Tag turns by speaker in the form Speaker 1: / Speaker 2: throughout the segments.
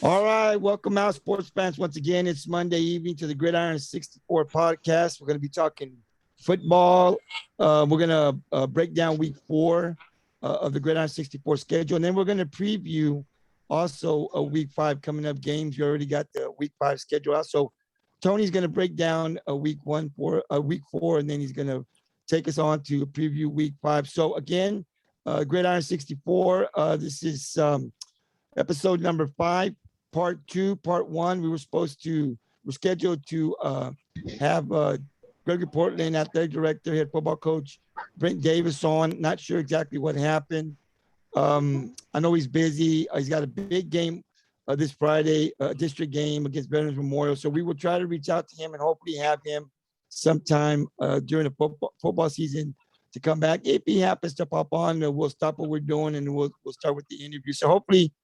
Speaker 1: All right, welcome out, sports fans. Once again, it's Monday evening to the Gridiron 64 podcast. We're going to be talking football. We're going to break down week 4 of the Gridiron 64 schedule, and then we're going to preview also a week 5 coming up games. We already got the week 5 schedule out. So Tony's going to break down a week 4, and then he's going to take us on to preview week 5. So again, Gridiron 64. This is episode number 5. Part 1, we're scheduled to have Gregory-Portland athletic director, head football coach Brent Davis on. Not sure exactly what happened. I know he's busy. He's got a big game this Friday, district game against Veterans Memorial. So we will try to reach out to him and hopefully have him sometime during the football season to come back. If he happens to pop on, we'll stop what we're doing and we'll start with the interview. So hopefully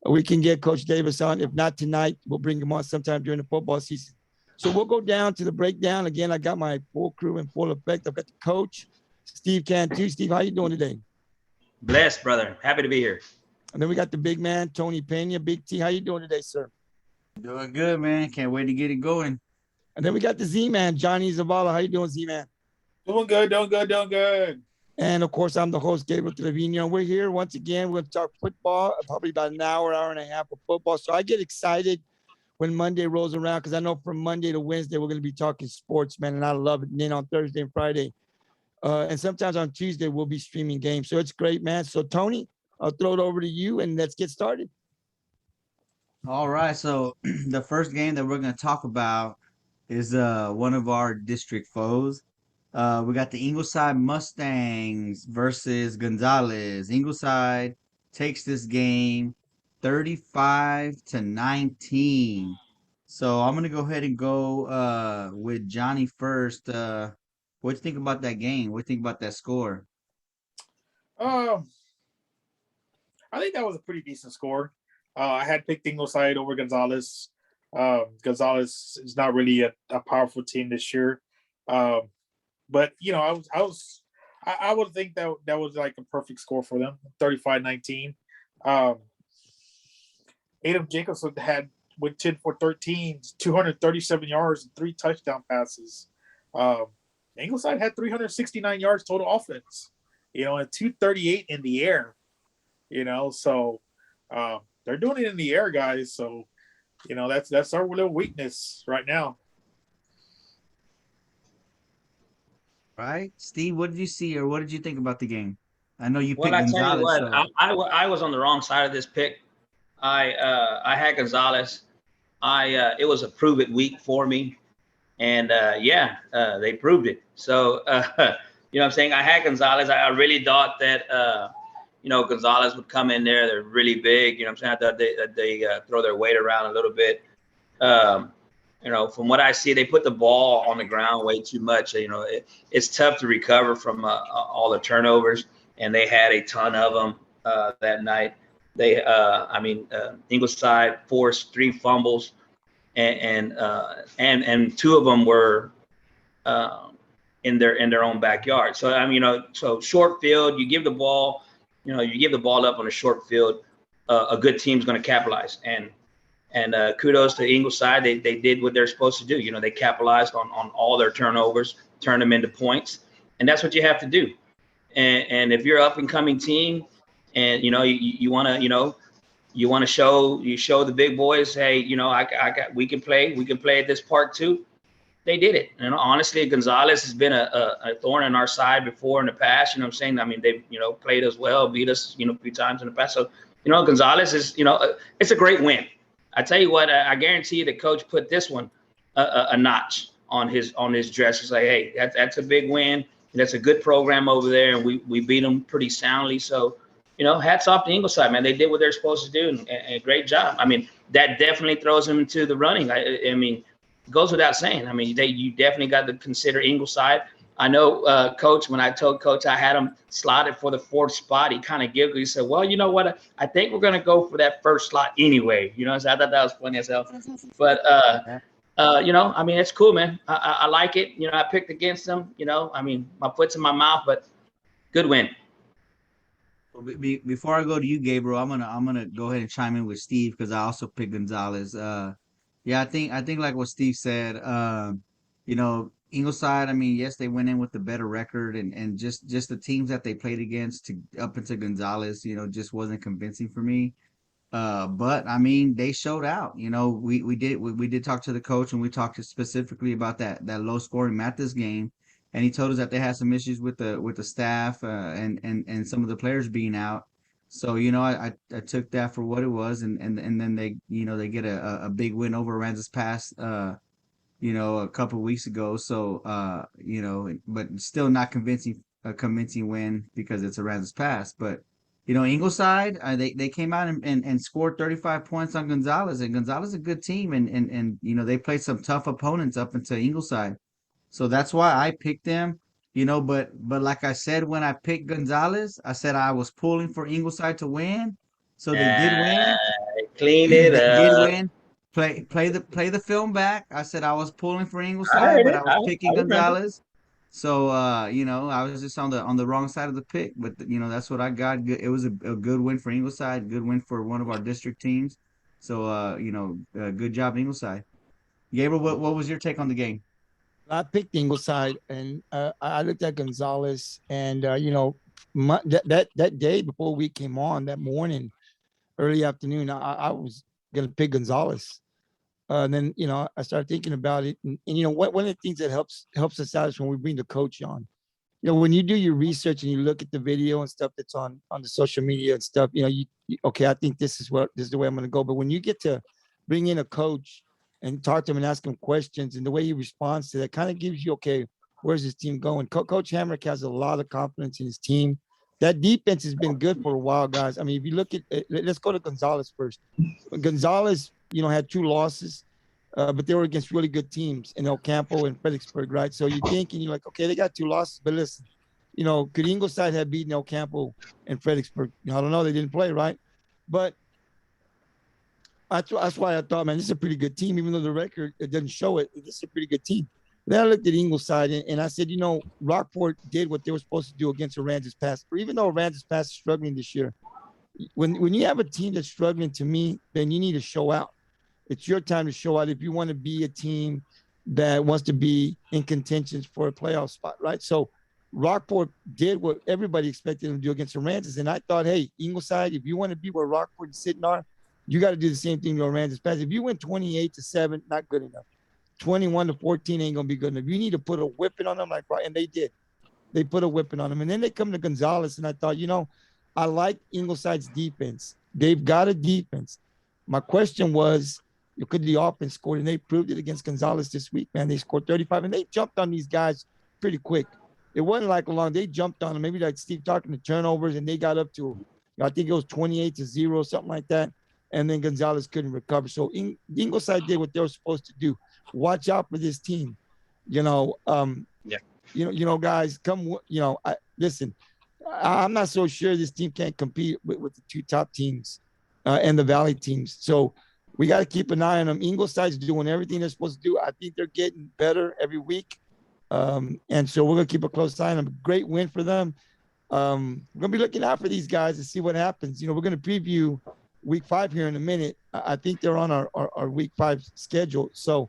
Speaker 1: we can get Coach Davis on. If not tonight, we'll bring him on sometime during the football season. So we'll go down to the breakdown. Again, I got my full crew in full effect. I've got the coach, Steve Cantu. Steve, how you doing today?
Speaker 2: Blessed, brother. Happy to be here.
Speaker 1: And then we got the big man, Tony Pena. Big T, how you doing today, sir?
Speaker 3: Doing good, man. Can't wait to get it going.
Speaker 1: And then we got the Z-Man, Johnny Zavala. How you doing, Z-Man?
Speaker 4: Doing good.
Speaker 1: And, of course, I'm the host, Gabriel Trevino. And we're here once again. We're going to talk football, probably about an hour and a half of football. So I get excited when Monday rolls around because I know from Monday to Wednesday we're going to be talking sports, man, and I love it. And then on Thursday and Friday, and sometimes on Tuesday we'll be streaming games. So it's great, man. So, Tony, I'll throw it over to you, and let's get started.
Speaker 3: All right. So the first game that we're going to talk about is one of our district foes. We got the Ingleside Mustangs versus Gonzales. Ingleside takes this game 35-19. So I'm gonna go ahead and go with Johnny first. What do you think about that game? What do you think about that score?
Speaker 4: I think that was a pretty decent score. I had picked Ingleside over Gonzales. Gonzales is not really a powerful team this year. But I would think that was like a perfect score for them, 35-19. Adam Jacobson went 10 for 13, 237 yards and 3 touchdown passes. Ingleside had 369 yards total offense, and 238 in the air. So they're doing it in the air, guys. So, that's our little weakness right now.
Speaker 3: Right, Steve, what did you see or what did you think about the game? I know you
Speaker 2: Well,
Speaker 3: picked
Speaker 2: I tell you
Speaker 3: Gonzales.
Speaker 2: what,
Speaker 3: So
Speaker 2: I was on the wrong side of this pick. I had Gonzales. It was a prove it week for me, and they proved it. So you know what I'm saying? I had Gonzales. I really thought that Gonzales would come in there. They're really big. You know what I'm saying? I thought they throw their weight around a little bit. From what I see, they put the ball on the ground way too much. It's tough to recover from all the turnovers, and they had a ton of them that night. Ingleside forced 3 fumbles, and 2 of them were in their own backyard. So so short field, you give the ball up on a short field, a good team's going to capitalize. And kudos to Ingleside. They did what they're supposed to do. They capitalized on all their turnovers, turned them into points. And that's what you have to do. And if you're an up and coming team and, you want to show the big boys, hey, we can play at this park too. They did it. And honestly, Gonzales has been a thorn in our side before in the past. You know what I'm saying? I mean, they've, played us well, beat us, a few times in the past. So, Gonzales is, it's a great win. I tell you what, I guarantee you the coach put this one a notch on his dress. It's like, hey, that's a big win. That's a good program over there, and we beat them pretty soundly. So, hats off to Ingleside, man. They did what they're supposed to do, and great job. I mean, that definitely throws them into the running. I mean, it goes without saying. I mean, you definitely got to consider Ingleside. I know, Coach, when I told Coach I had him slotted for the 4th spot, he kind of giggled. He said, well, you know what? I think we're going to go for that first slot anyway. So I thought that was funny as hell. But, I mean, it's cool, man. I like it. I picked against them. I mean, my foot's in my mouth, but good win.
Speaker 3: Before I go to you, Gabriel, I'm gonna go ahead and chime in with Steve because I also picked Gonzales. Yeah, I think like what Steve said. Ingleside. I mean, yes, they went in with the better record, and just the teams that they played against to up into Gonzales, just wasn't convincing for me. But I mean, they showed out. We did talk to the coach, and we talked specifically about that low scoring Mathis game, and he told us that they had some issues with the staff, and some of the players being out. So I took that for what it was, and then they get a big win over Aransas Pass, a couple of weeks ago. So but still not convincing, a convincing win because it's Aransas Pass, but. Ingleside, they came out and scored 35 points on Gonzales, and Gonzales is a good team, and they played some tough opponents up into Ingleside, so that's why I picked them. But like I said, when I picked Gonzales, I said I was pulling for Ingleside to win, so they did win.
Speaker 2: Clean it
Speaker 3: They did
Speaker 2: up.
Speaker 3: win. Play the film back. I said I was pulling for
Speaker 2: I
Speaker 3: Ingleside,
Speaker 2: heard
Speaker 3: but
Speaker 2: it.
Speaker 3: I was picking
Speaker 2: I remember.
Speaker 3: Gonzales. So I was just on the wrong side of the pick, but that's what I got. It was a good win for Ingleside, good win for one of our district teams. So good job Ingleside. Gabriel, what was your take on the game?
Speaker 1: I picked Ingleside, and I looked at Gonzales, and that day before we came on that morning, early afternoon, I was gonna pick Gonzales. And then I started thinking about it, and one of the things that helps us out is when we bring the coach on. When you do your research and you look at the video and stuff that's on the social media and stuff, okay, I think this is the way I'm going to go. But when you get to bring in a coach and talk to him and ask him questions, and the way he responds to that kind of gives you, okay, where's his team going? Coach Hamrick has a lot of confidence in his team. That defense has been good for a while, guys. I mean, if you look at, let's go to Gonzales first. Gonzales, had 2 losses, but they were against really good teams in El Campo and Fredericksburg, right? So you're thinking, you're like, okay, they got 2 losses, but listen, could Ingleside have beaten El Campo and Fredericksburg? I don't know. They didn't play, right? But that's why I thought, man, this is a pretty good team, even though the record it doesn't show it. This is a pretty good team. Then I looked at Ingleside, and I said, Rockport did what they were supposed to do against Aransas Pass. Or even though Aransas Pass is struggling this year, when you have a team that's struggling, to me, then you need to show out. It's your time to show out if you want to be a team that wants to be in contention for a playoff spot, right? So Rockport did what everybody expected them to do against Aransas, and I thought, hey, Ingleside, if you want to be where Rockport and sitting are, you got to do the same thing to Aransas Pass. If you win 28-7, not good enough. 21-14 ain't gonna be good enough. You need to put a whipping on them, and they did. They put a whipping on them, and then they come to Gonzales, and I thought, I like Ingleside's defense. They've got a defense. My question was, could the offense score? And they proved it against Gonzales this week, man. They scored 35, and they jumped on these guys pretty quick. It wasn't like long. They jumped on them, maybe like Steve talking to turnovers, and they got up to, I think it was 28-0, something like that. And then Gonzales couldn't recover. So Ingleside did what they were supposed to do. Watch out for this team.
Speaker 2: Yeah.
Speaker 1: Guys, come. Listen. I'm not so sure this team can't compete with the 2 top teams and the Valley teams. So we got to keep an eye on them. Ingleside's doing everything they're supposed to do. I think they're getting better every week. And so we're going to keep a close eye on them. Great win for them. We're going to be looking out for these guys to see what happens. We're going to preview week 5 here in a minute. I think they're on our week 5 schedule. So,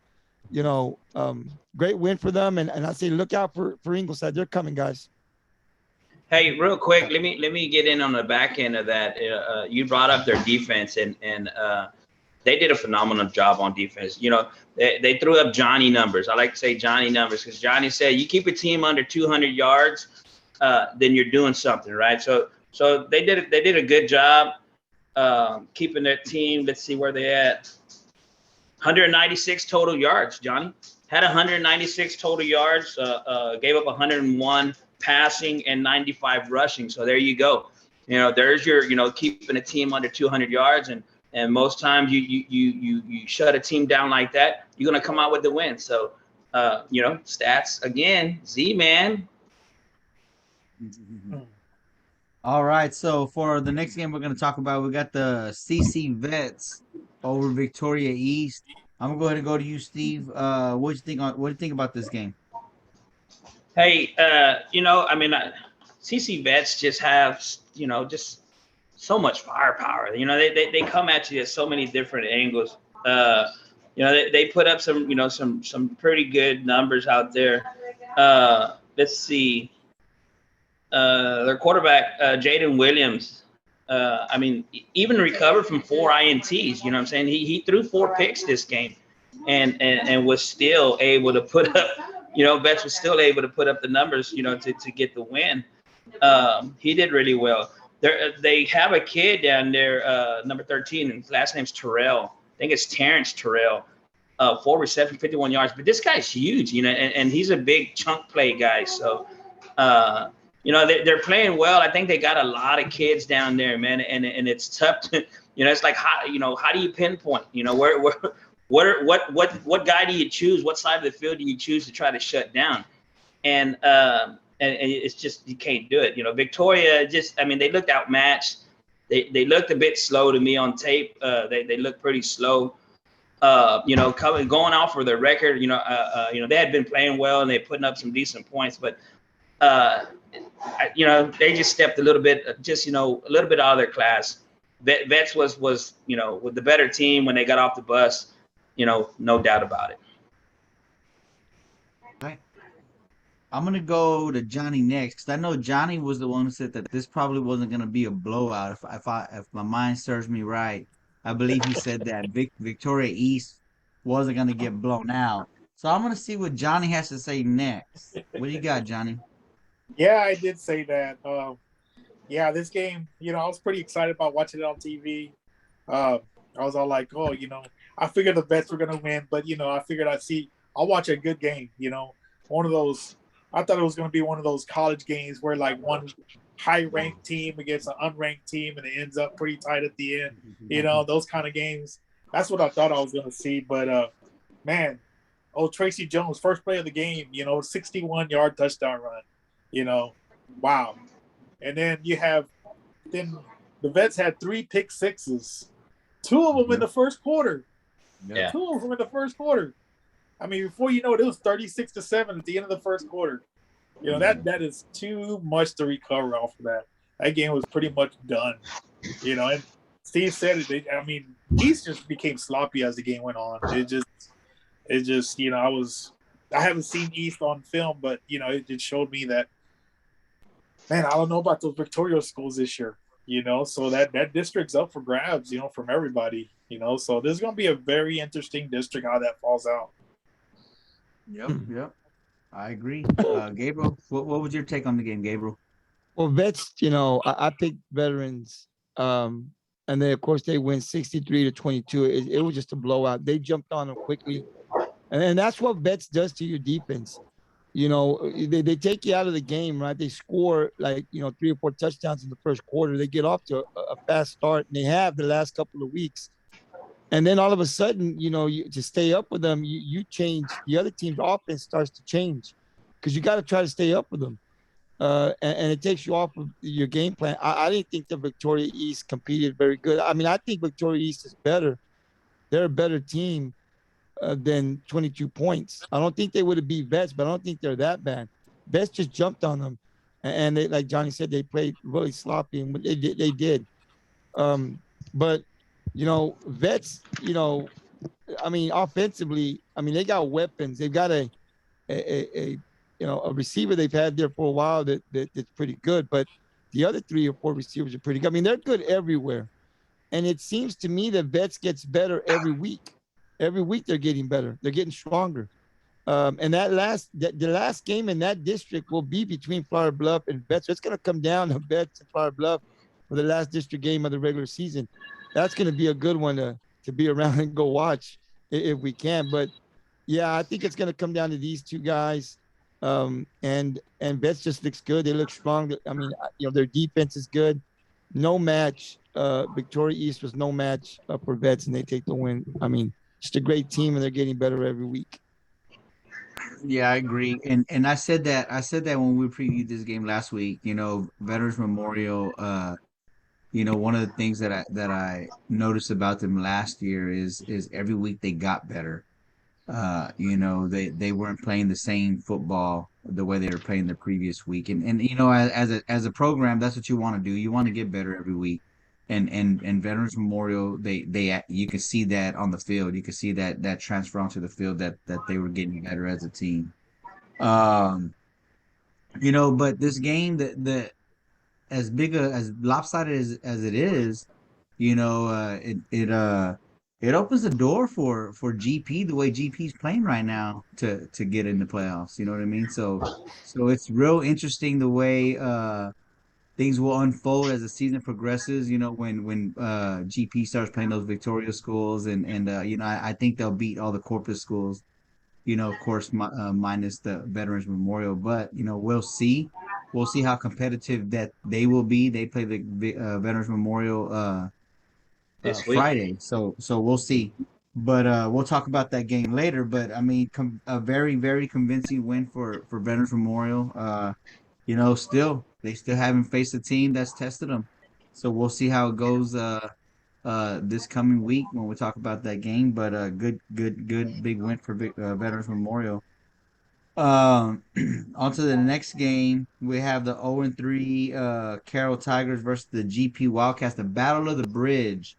Speaker 1: great win for them. And I say, look out for Ingleside. They're coming, guys.
Speaker 2: Hey, real quick, let me get in on the back end of that. You brought up their defense, and they did a phenomenal job on defense. They threw up Johnny numbers. I like to say Johnny numbers because Johnny said, you keep a team under 200 yards, then you're doing something, right? So they did a good job keeping their team. Let's see where they at. 196 total yards, Johnny. Had 196 total yards, gave up 101 passing and 95 rushing. So there you go. There's your, keeping a team under 200 yards. And most times you shut a team down like that, you're going to come out with the win. So, stats again, Z-man.
Speaker 3: All right. So for the next game we're going to talk about, we got the CC Vets over Victoria East. I'm going to go ahead and go to you, Steve. What do you think about this game?
Speaker 2: Hey, CC vets just have, just so much firepower. They come at you at so many different angles. They put up some pretty good numbers out there. Let's see. Their quarterback, Jayden Williams, even recovered from 4 INTs. You know what I'm saying? He threw 4 picks this game and was still able to put up, Vets was still able to put up the numbers, to get the win. He did really well. They have a kid down there, number 13, and his last name's Terrell. I think it's Terrence Terrell. 4 receptions, 51 yards. But this guy's huge, and he's a big chunk play guy. So, they're playing well. I think they got a lot of kids down there, man, and it's tough to, it's like how do you pinpoint, what guy do you choose? What side of the field do you choose to try to shut down? And it's just, you can't do it. Victoria they looked outmatched. They looked a bit slow to me on tape. They looked pretty slow. Going off for their record, they had been playing well and they're putting up some decent points, but they just stepped a little bit, a little bit out of their class. Vets was with the better team when they got off the bus, no doubt about it.
Speaker 3: Right. I'm gonna go to Johnny next because I know Johnny was the one who said that this probably wasn't gonna be a blowout. If my mind serves me right, I believe he said that Victoria East wasn't gonna get blown out. So I'm gonna see what Johnny has to say next. What do you got, Johnny?
Speaker 4: Yeah, I did say that. This game, I was pretty excited about watching it on TV. I was all like, I figured the Vets were gonna win, but I figured I'll watch a good game. One of those. I thought it was going to be one of those college games where like one high-ranked team against an unranked team, and it ends up pretty tight at the end. Those kind of games. That's what I thought I was going to see. But man, Tracy Jones, first play of the game. 61-yard touchdown run. Wow. And then the Vets had 3 pick sixes, 2 of them in the first quarter.
Speaker 2: Yeah.
Speaker 4: 2 of them in the first quarter. Before you know it, it was 36-7 at the end of the first quarter. That is too much to recover off of that. That game was pretty much done. And Steve said it. East just became sloppy as the game went on. It just I haven't seen East on film, but it showed me that, man, I don't know about those Victoria schools this year. So that district's up for grabs, from everybody. So this is going to be a very interesting district how that falls out.
Speaker 3: Yep. I agree. Gabriel, what was your take on the game, Gabriel?
Speaker 1: Well, Vets, I picked veterans, and then of course they win 63-22. It was just a blowout. They jumped on them quickly, and that's what Vets does to your defense. They take you out of the game, right? They score 3 or 4 touchdowns in the first quarter. They get off to a fast start, and they have the last couple of weeks. And then all of a sudden, to stay up with them, you change. The other team's offense starts to change because you got to try to stay up with them. And it takes you off of your game plan. I didn't think the Victoria East competed very good. I think Victoria East is better. They're a better team than 22 points. I don't think they would have beat Vets, but I don't think they're that bad. Vets just jumped on them. And they, like Johnny said, they played really sloppy, and they did. But Vets, offensively, they got weapons. They've got a receiver they've had there for a while that's pretty good. But the other 3 or 4 receivers are pretty good. They're good everywhere. And it seems to me that Vets gets better every week. Every week they're getting better. They're getting stronger. And the last game in that district will be between Flower Bluff and Vets. So it's going to come down to Vets and Flower Bluff for the last district game of the regular season. That's going to be a good one to be around and go watch if we can. But yeah, I think it's going to come down to these 2 guys. And Vets just looks good. They look strong. Their defense is good. No match. Victoria East was no match for Vets, and they take the win. Just a great team, and they're getting better every week.
Speaker 3: Yeah, I agree. And I said that when we previewed this game last week. Veterans Memorial. One of the things that I noticed about them last year is every week they got better. They weren't playing the same football the way they were playing the previous week. And as a program, that's what you want to do. You want to get better every week. And Veterans Memorial, they you can see that on the field. You can see that transfer onto the field that they were getting better as a team. Um, but this game that as big as lopsided as it is, it opens the door for GP the way GP's playing right now to get in the playoffs. You know what I mean? So it's real interesting the way things will unfold as the season progresses. When GP starts playing those Victoria schools and I think they'll beat all the Corpus schools. Of course, minus the Veterans Memorial, but we'll see. We'll see how competitive that they will be. They play the Veterans Memorial
Speaker 2: this week.
Speaker 3: Friday, so we'll see. But we'll talk about that game later. But I mean, a very very convincing win for Veterans Memorial. They still haven't faced a team that's tested them, so we'll see how it goes this coming week when we talk about that game. But good big win for Veterans Memorial. On to the next game, we have the 0-3 Carroll Tigers versus the GP Wildcats, the Battle of the Bridge.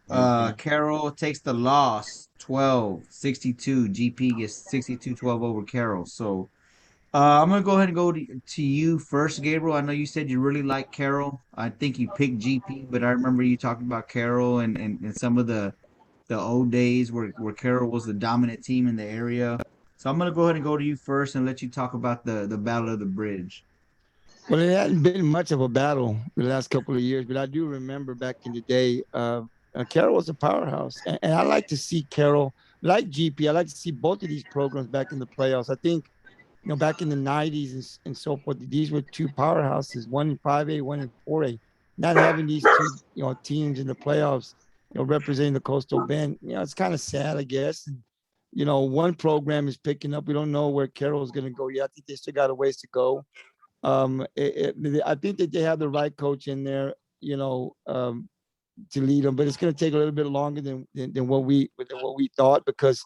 Speaker 3: Carroll takes the loss 12-62. GP gets 62-12 over Carroll. So I'm gonna go ahead and go to you first, Gabriel. I know you said you really like Carroll. I think you picked GP, but I remember you talking about Carroll and some of the old days where Carroll was the dominant team in the area. So I'm gonna go ahead and go to you first and let you talk about the Battle of the Bridge.
Speaker 1: Well, it hadn't been much of a battle the last couple of years, but I do remember back in the day, Carroll was a powerhouse, and I like to see Carroll, like GP. I like to see both of these programs back in the playoffs. I think, back in the '90s and so forth, these were two powerhouses, one in 5A, one in 4A. Not having these two, teams in the playoffs, representing the Coastal Bend, it's kind of sad, I guess. And, one program is picking up. We don't know where Carroll is going to go yet. I think they still got a ways to go. I think that they have the right coach in there, to lead them, but it's going to take a little bit longer than what we thought because,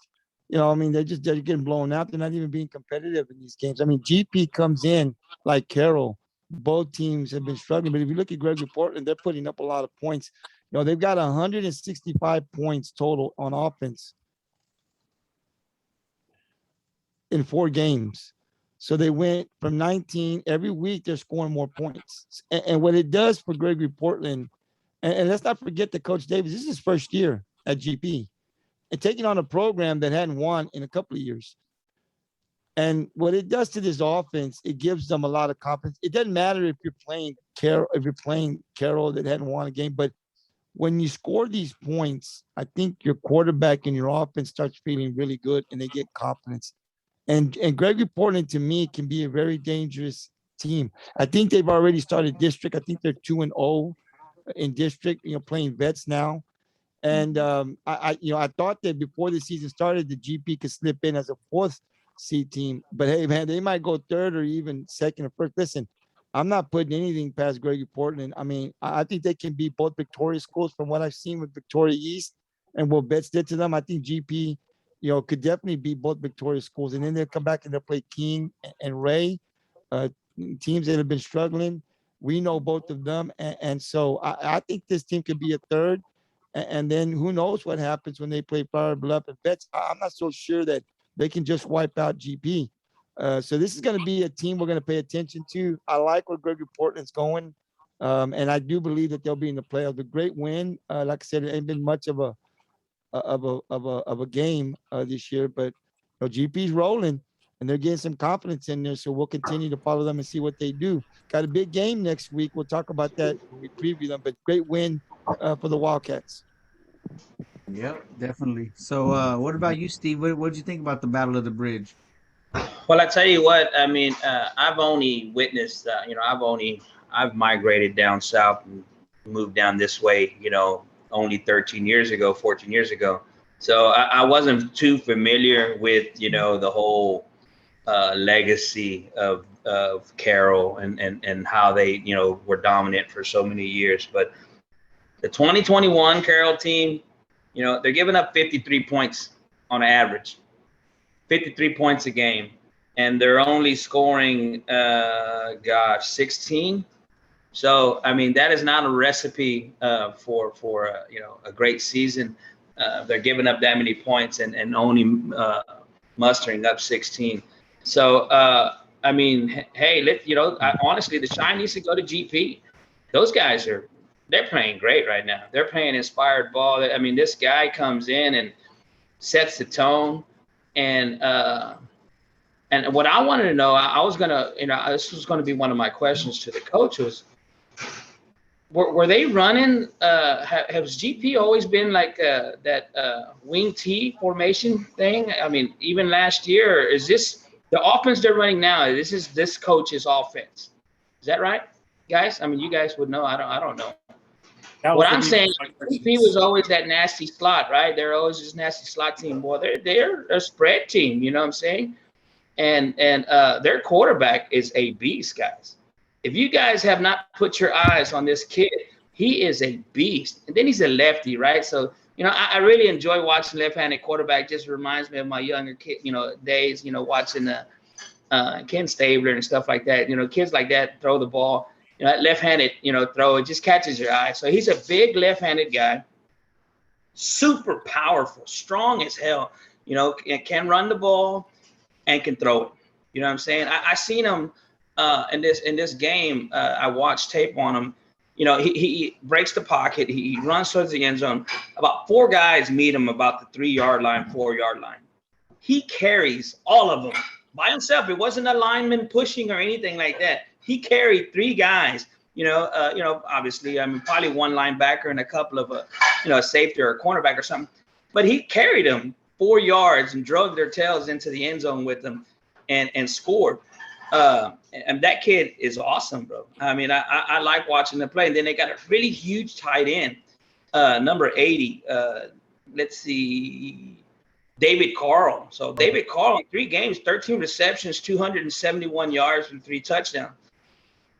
Speaker 1: they're getting blown out. They're not even being competitive in these games. I mean, GP comes in like Carroll. Both teams have been struggling, but if you look at Gregory-Portland, they're putting up a lot of points. They've got 165 points total on offense in 4 games. So they went from 19 every week. They're scoring more points. And what it does for Gregory-Portland, and let's not forget that Coach Davis, this is his first year at GP and taking on a program that hadn't won in a couple of years. And what it does to this offense, it gives them a lot of confidence. It doesn't matter if you're playing Carroll that hadn't won a game, but when you score these points, I think your quarterback and your offense starts feeling really good and they get confidence. And Gregory-Portland, to me, can be a very dangerous team. I think they've already started district. I think they're 2-0 in district, playing vets now. And I thought that before the season started, the GP could slip in as a 4th seed team. But hey, man, they might go 3rd or even 2nd or 1st. Listen, I'm not putting anything past Gregory-Portland. I mean, I think they can beat both Victoria schools from what I've seen with Victoria East and what Vets did to them. I think GP, could definitely beat both Victoria schools. And then they'll come back and they'll play King and Ray, teams that have been struggling. We know both of them. And so I think this team could be a 3rd. And then who knows what happens when they play Flower Bluff and Vets. I'm not so sure that they can just wipe out GP. So this is going to be a team we're going to pay attention to. I like where Gregory-Portland's going. And I do believe that they'll be in the playoffs. A great win. Like I said, it ain't been much of a game this year, but GP's rolling and they're getting some confidence in there. So we'll continue to follow them and see what they do. Got a big game next week. We'll talk about that when we preview them, but great win for the Wildcats.
Speaker 3: Yep, definitely. So what about you, Steve? What did you think about the Battle of the Bridge?
Speaker 2: Well, I tell you what, I mean, I've only witnessed, I've migrated down south and moved down this way, only 13 years ago, 14 years ago. So I wasn't too familiar with, the whole legacy of Carroll and how they, were dominant for so many years. But the 2021 Carroll team, they're giving up 53 points on average. 53 points a game, and they're only scoring, 16. So, I mean, that is not a recipe for a great season. They're giving up that many points and only mustering up 16. So, I mean, hey, honestly, the Shine needs to go to GP. Those guys they're playing great right now. They're playing inspired ball. I mean, this guy comes in and sets the tone. And what I wanted to know, I was gonna, this was gonna be one of my questions to the coaches. Were they running? Has GP always been like that wing T formation thing? I mean, even last year, is this the offense they're running now? This coach's offense. Is that right, guys? I mean, you guys would know. I don't know. What I'm saying, GP was always that nasty slot, right? They're always this nasty slot team. Boy, they're a spread team. You know what I'm saying? And their quarterback is a beast, guys. If you guys have not put your eyes on this kid, he is a beast. And then he's a lefty, right? So, I really enjoy watching left-handed quarterback. Just reminds me of my younger kid, days, watching Ken Stabler and stuff like that. Kids like that throw the ball, that left-handed, throw, it just catches your eye. So he's a big left-handed guy, super powerful, strong as hell, and can run the ball and can throw it. You know what I'm saying? I seen him in this game. I watched tape on him. He breaks the pocket. He runs towards the end zone. About 4 guys meet him about the 3-yard line, 4-yard line. He carries all of them by himself. It wasn't a lineman pushing or anything like that. He carried 3 guys. Obviously, I mean, probably 1 linebacker and a couple of a safety or a cornerback or something. But he carried them 4 yards and drove their tails into the end zone with them, and scored. And that kid is awesome, bro. I mean, I like watching them play. And then they got a really huge tight end, number 80. Let's see, David Carroll. So David Carroll in 3 games, 13 receptions, 271 yards and 3 touchdowns.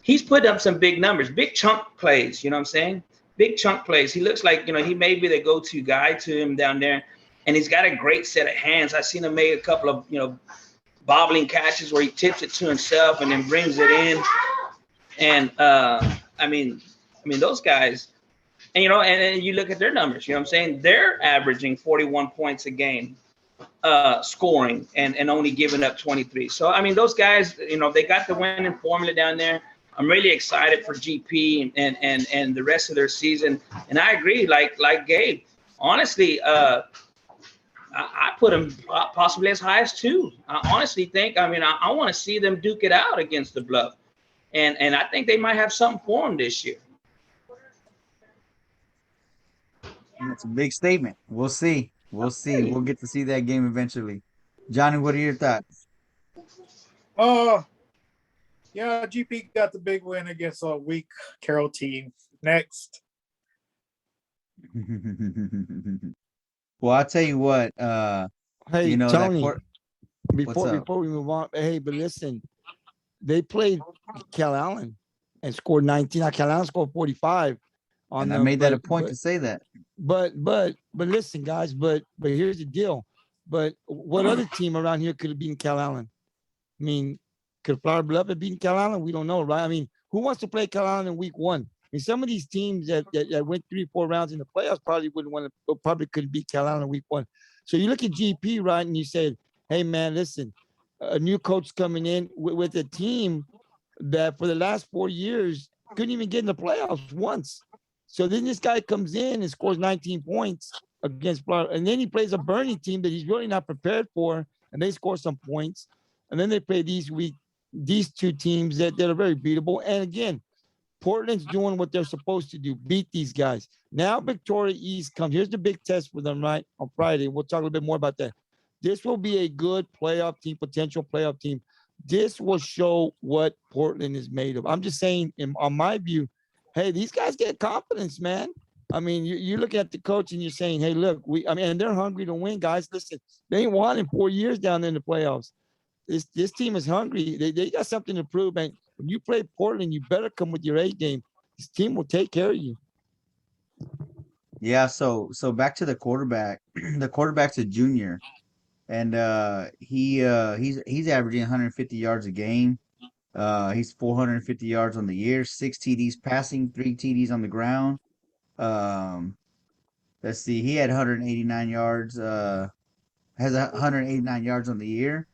Speaker 2: He's put up some big numbers, big chunk plays. You know what I'm saying? Big chunk plays. He looks like, he may be the go-to guy to him down there. And he's got a great set of hands. I've seen him make a couple of, bobbling catches where he tips it to himself and then brings it in. And I mean those guys, and and you look at their numbers, you know what I'm saying? They're averaging 41 points a game scoring and only giving up 23. So I mean, those guys, they got the winning formula down there. I'm really excited for GP and the rest of their season. And I agree, like Gabe, honestly, I put them possibly as high as 2. I honestly think, I want to see them duke it out against the Bluff. And I think they might have something for them this year.
Speaker 3: That's a big statement. We'll see. We'll get to see that game eventually. Johnny, what are your thoughts?
Speaker 4: Yeah, GP got the big win against a weak Carroll team. Next.
Speaker 3: Well, I'll tell you what.
Speaker 1: Hey, Tony, before we move on, hey, but listen, they played Calhoun and scored 19. Calhoun scored 45.
Speaker 3: And I made that a point to say that.
Speaker 1: But listen, guys. But here's the deal. But what other team around here could have beaten Calhoun? I mean, could Flower Bluff have beaten Calhoun? We don't know, right? I mean, who wants to play Calhoun in week 1? I mean, some of these teams that went 3-4 rounds in the playoffs probably couldn't beat Calhoun in week 1. So you look at GP, right, and you say, hey, man, listen, a new coach coming in with a team that for the last 4 years couldn't even get in the playoffs once. So then this guy comes in and scores 19 points against Florida, and then he plays a burning team that he's really not prepared for, and they score some points. And then they play these 2 teams that are very beatable. And again, Portland's doing what they're supposed to do, beat these guys. Now Victoria East comes. Here's the big test for them, right, on Friday. We'll talk a little bit more about that. This will be a good playoff team, potential playoff team. This will show what Portland is made of. I'm just saying, on my view, hey, these guys get confidence, man. I mean, you look at the coach and you're saying, hey, look, and they're hungry to win, guys. Listen, they ain't won in 4 years down there in the playoffs. This team is hungry. They got something to prove, man. When you play Portland, you better come with your A game. This team will take care of you.
Speaker 3: Yeah, so back to the quarterback. The quarterback's a junior. and he's averaging 150 yards a game. He's 450 yards on the year, 6 TDs passing, 3 TDs on the ground. Let's see, he had 189 yards. Has 189 yards on the year.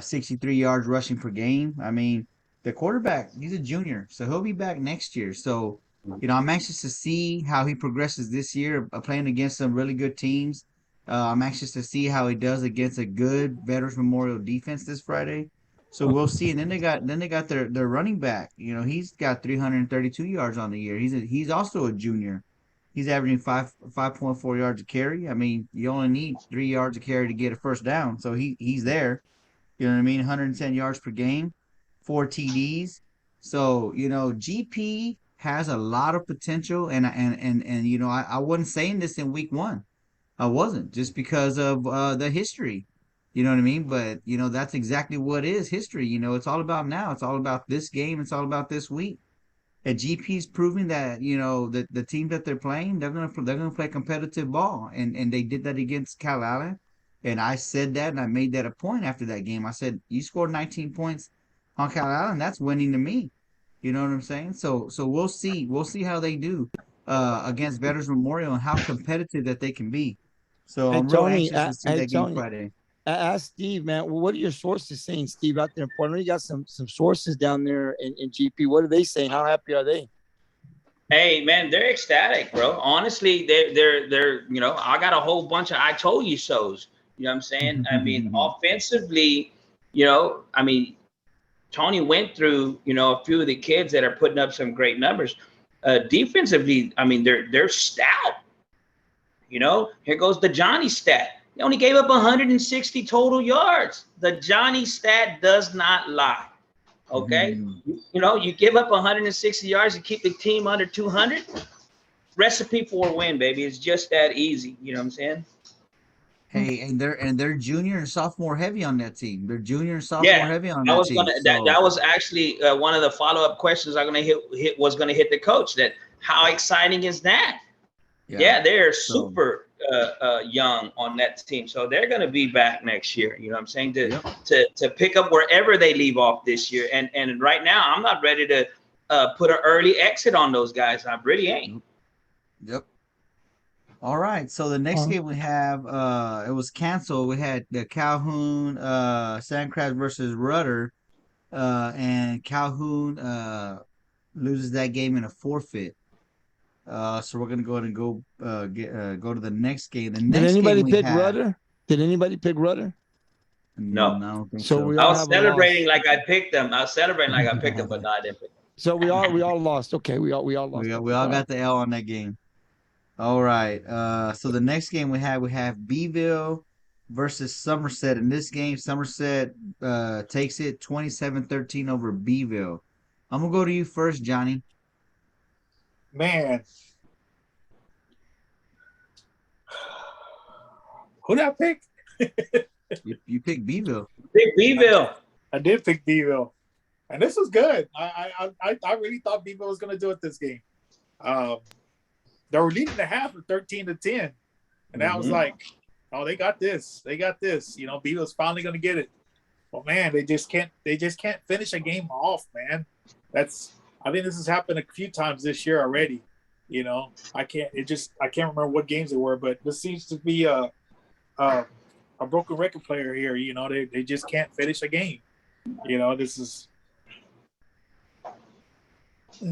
Speaker 3: 63 yards rushing per game. I mean, the quarterback, he's a junior, so he'll be back next year. So, I'm anxious to see how he progresses this year, playing against some really good teams. I'm anxious to see how he does against a good Veterans Memorial defense this Friday. So we'll see. And then they got their running back. He's got 332 yards on the year. He's also a junior. He's averaging 5.4 yards a carry. I mean, you only need 3 yards a carry to get a first down. So he's there. You know what I mean? 110 yards per game, 4 TDs. So, GP has a lot of potential, and I wasn't saying this in week 1. I wasn't, just because of the history. You know what I mean? But, that's exactly what is history. It's all about now. It's all about this game. It's all about this week. And GP's proving that, that the team that they're playing, they're gonna play competitive ball. And they did that against Cal Allen. And I said that, and I made that a point after that game. I said, you scored 19 points on Cal Allen, that's winning to me. You know what I'm saying? So we'll see. We'll see how they do against Veterans Memorial and how competitive that they can be. So
Speaker 1: Hey,
Speaker 3: I'm real
Speaker 1: Tony,
Speaker 3: anxious to see that game
Speaker 1: Tony,
Speaker 3: Friday.
Speaker 1: ask Steve, man. Well, what are your sources saying, Steve, out there in Portland? You got some sources down there in GP. What are they saying? How happy are they?
Speaker 2: Hey, man, they're ecstatic, bro. Honestly, they're I got a whole bunch of I told you so's. You know what I'm saying? I mean, offensively, I mean, Tony went through, a few of the kids that are putting up some great numbers. Defensively, I mean, they're stout. Here goes the Johnny stat. They only gave up 160 total yards. The Johnny stat does not lie. Okay. You give up 160 yards and keep the team under 200. Recipe for a win, baby. It's just that easy. You know what I'm saying?
Speaker 3: Hey, and they're junior and sophomore heavy on that team. They're junior and sophomore heavy on that team.
Speaker 2: That was actually one of the follow-up questions I'm gonna hit the coach. That how exciting is that? Yeah, they're super young on that team, so they're gonna be back next year. You know what I'm saying? To pick up wherever they leave off this year. And right now, I'm not ready to put an early exit on those guys. I really ain't.
Speaker 3: Yep. All right. So the next game we have, it was canceled. We had the Calhoun Sandcrabs versus Rudder, and Calhoun loses that game in a forfeit. So we're gonna go ahead and go to the next game. The next
Speaker 1: Did anybody
Speaker 3: game
Speaker 1: pick Rudder? Did anybody pick Rudder?
Speaker 2: No.
Speaker 3: I don't think
Speaker 1: So
Speaker 3: so.
Speaker 1: we
Speaker 2: I
Speaker 1: all
Speaker 2: was
Speaker 1: have
Speaker 2: celebrating like I picked them. I was celebrating like I picked them, but no, I didn't pick them.
Speaker 1: So we all lost. Okay, we all lost.
Speaker 3: We all got the L on that game. All right. So the next game we have Beeville versus Somerset. In this game, Somerset takes it 27-13 over Beeville. I'm gonna go to you first, Johnny.
Speaker 4: Man, who did I pick?
Speaker 3: You picked Beeville.
Speaker 2: Pick Beeville.
Speaker 4: I did pick Beeville, and this was good. I really thought Beeville was going to do it this game. They were leading the half of 13-10, and I was like, "Oh, they got this. They got this." Beeville's finally going to get it. But man, they just can't finish a game off, man. I think this has happened a few times this year already. I can't remember what games they were, but this seems to be a broken record player here. They just can't finish a game. This is.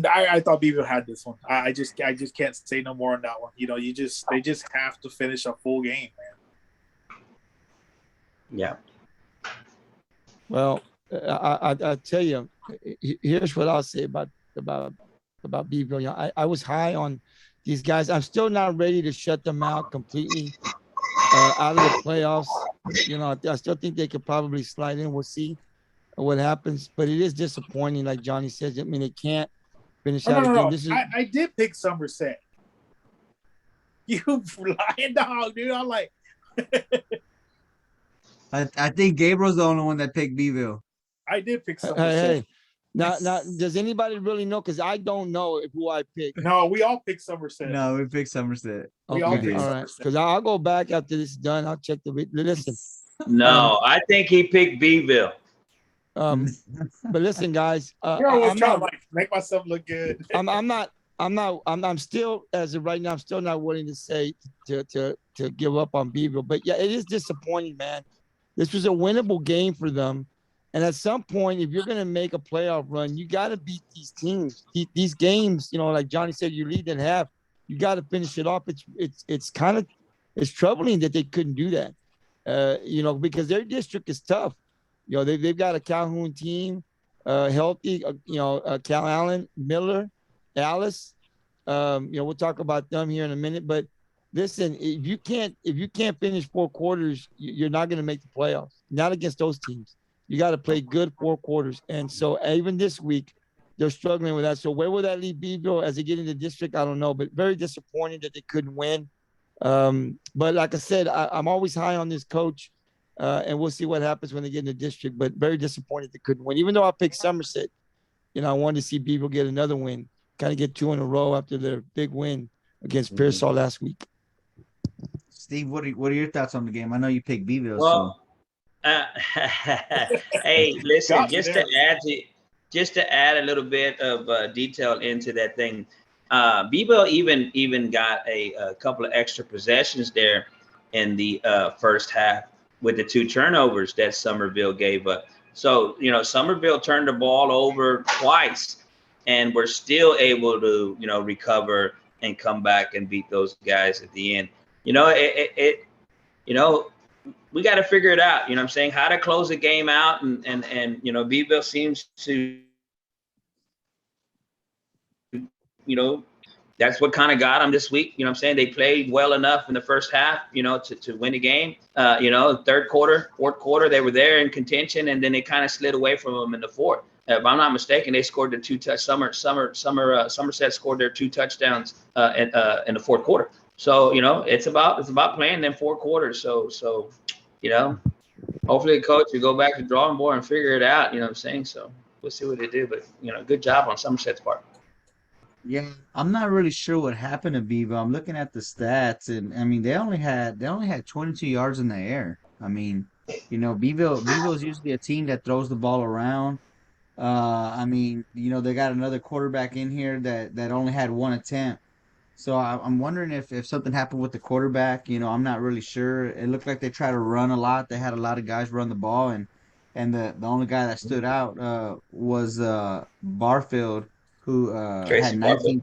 Speaker 4: I thought Beeville had this one. I just can't say no more on that one. They just have to finish a full game, man.
Speaker 2: Yeah.
Speaker 1: Well, I tell you, here's what I'll say about Beeville. I was high on these guys. I'm still not ready to shut them out completely out of the playoffs. I still think they could probably slide in. We'll see what happens, but it is disappointing, like Johnny says. I mean, they can't finish out
Speaker 4: No.
Speaker 1: This is...
Speaker 4: I did pick Somerset. You lying dog, dude. I'm like.
Speaker 3: I think Gabriel's the only one that picked Beeville.
Speaker 4: I did pick Somerset.
Speaker 1: Hey, Now, does anybody really know? Because I don't know who I picked.
Speaker 4: No, we all picked Somerset.
Speaker 3: No, we picked Somerset.
Speaker 4: We all
Speaker 1: Okay,
Speaker 4: picked
Speaker 1: all right.
Speaker 4: Somerset.
Speaker 1: Because I'll go back after this is done. I'll check the listen.
Speaker 2: No, I think he picked Beeville.
Speaker 1: But listen, guys.
Speaker 4: You're always
Speaker 1: I'm
Speaker 4: trying
Speaker 1: not.
Speaker 4: to like make myself look good.
Speaker 1: I'm still, as of right now, I'm still not willing to say to give up on Beeville. But yeah, it is disappointing, man. This was a winnable game for them. And at some point, if you're going to make a playoff run, you got to beat these teams. These games, like Johnny said, you lead at half. You got to finish it off. It's troubling that they couldn't do that. Because their district is tough. They've got a Calhoun team, healthy. Calhoun, Miller, Alice. We'll talk about them here in a minute. But listen, if you can't finish 4 quarters, you're not going to make the playoffs. Not against those teams. You got to play good 4 quarters. And so even this week, they're struggling with that. So where will that leave Beeville as they get into district? I don't know, but very disappointed that they couldn't win. But like I said, I'm always high on this coach, and we'll see what happens when they get into district, but very disappointed they couldn't win. Even though I picked Somerset, I wanted to see Beeville get another win, kind of get 2 in a row after their big win against Pearsall last week.
Speaker 3: Steve, what are your thoughts on the game? I know you picked Beeville.
Speaker 2: Well, hey, listen,
Speaker 4: Gotcha,
Speaker 2: just to add a little bit of detail into that thing. Beeville even got a couple of extra possessions there in the first half with the 2 turnovers that Somerville gave up. So, Somerville turned the ball over twice and were still able to, recover and come back and beat those guys at the end. We got to figure it out, what I'm saying, how to close the game out. And Beeville seems to, that's what kind of got them this week. What I'm saying, they played well enough in the first half, to win the game. Third quarter, fourth quarter, they were there in contention, and then they kind of slid away from them in the fourth. If I'm not mistaken, they scored the 2 touch. Somerset scored their 2 touchdowns in the fourth quarter. So it's about playing them 4 quarters. So hopefully the coach will go back to the drawing board and figure it out. What I'm saying. So we'll see what they do. But good job on Somerset's part.
Speaker 3: Yeah, I'm not really sure what happened to Beeville. I'm looking at the stats, and I mean they only had 22 yards in the air. I mean, Beeville's usually a team that throws the ball around. They got another quarterback in here that only had 1 attempt. So I'm wondering if something happened with the quarterback. I'm not really sure. It looked like they tried to run a lot. They had a lot of guys run the ball, and the only guy that stood out was Barfield, who had 19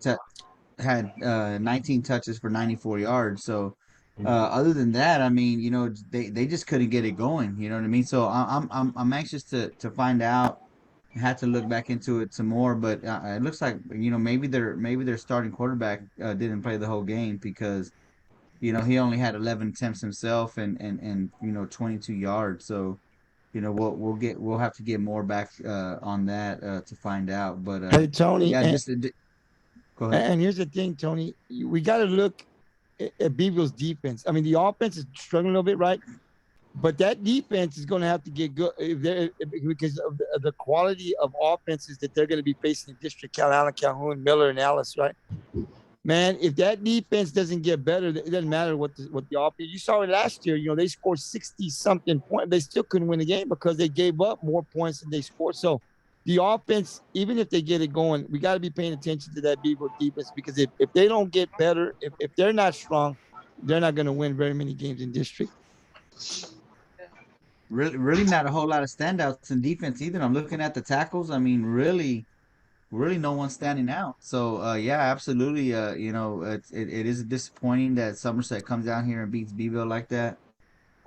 Speaker 3: touches for 94 yards. So other than that, I mean, they just couldn't get it going. You know what I mean? So I'm anxious to find out. I had to look back into it some more, but it looks like maybe their starting quarterback didn't play the whole game because he only had 11 attempts himself and 22 yards. So we'll have to get more back on that to find out. But
Speaker 1: Hey Tony,
Speaker 3: yeah, go ahead.
Speaker 1: And here's the thing, Tony, we got to look at Beeville's defense. I mean, the offense is struggling a little bit, right? But that defense is going to have to get good because of the quality of offenses that they're going to be facing in district: Calhoun, Miller, and Alice, right? Man, if that defense doesn't get better, it doesn't matter what the offense. You saw it last year. They scored 60-something points. They still couldn't win the game because they gave up more points than they scored. So the offense, even if they get it going, we got to be paying attention to that Beeville defense because if they don't get better, if they're not strong, they're not going to win very many games in district.
Speaker 3: Really not a whole lot of standouts in defense either. I'm looking at the tackles. I mean, really no one standing out. So yeah, absolutely. It is disappointing that Somerset comes down here and beats Beeville like that.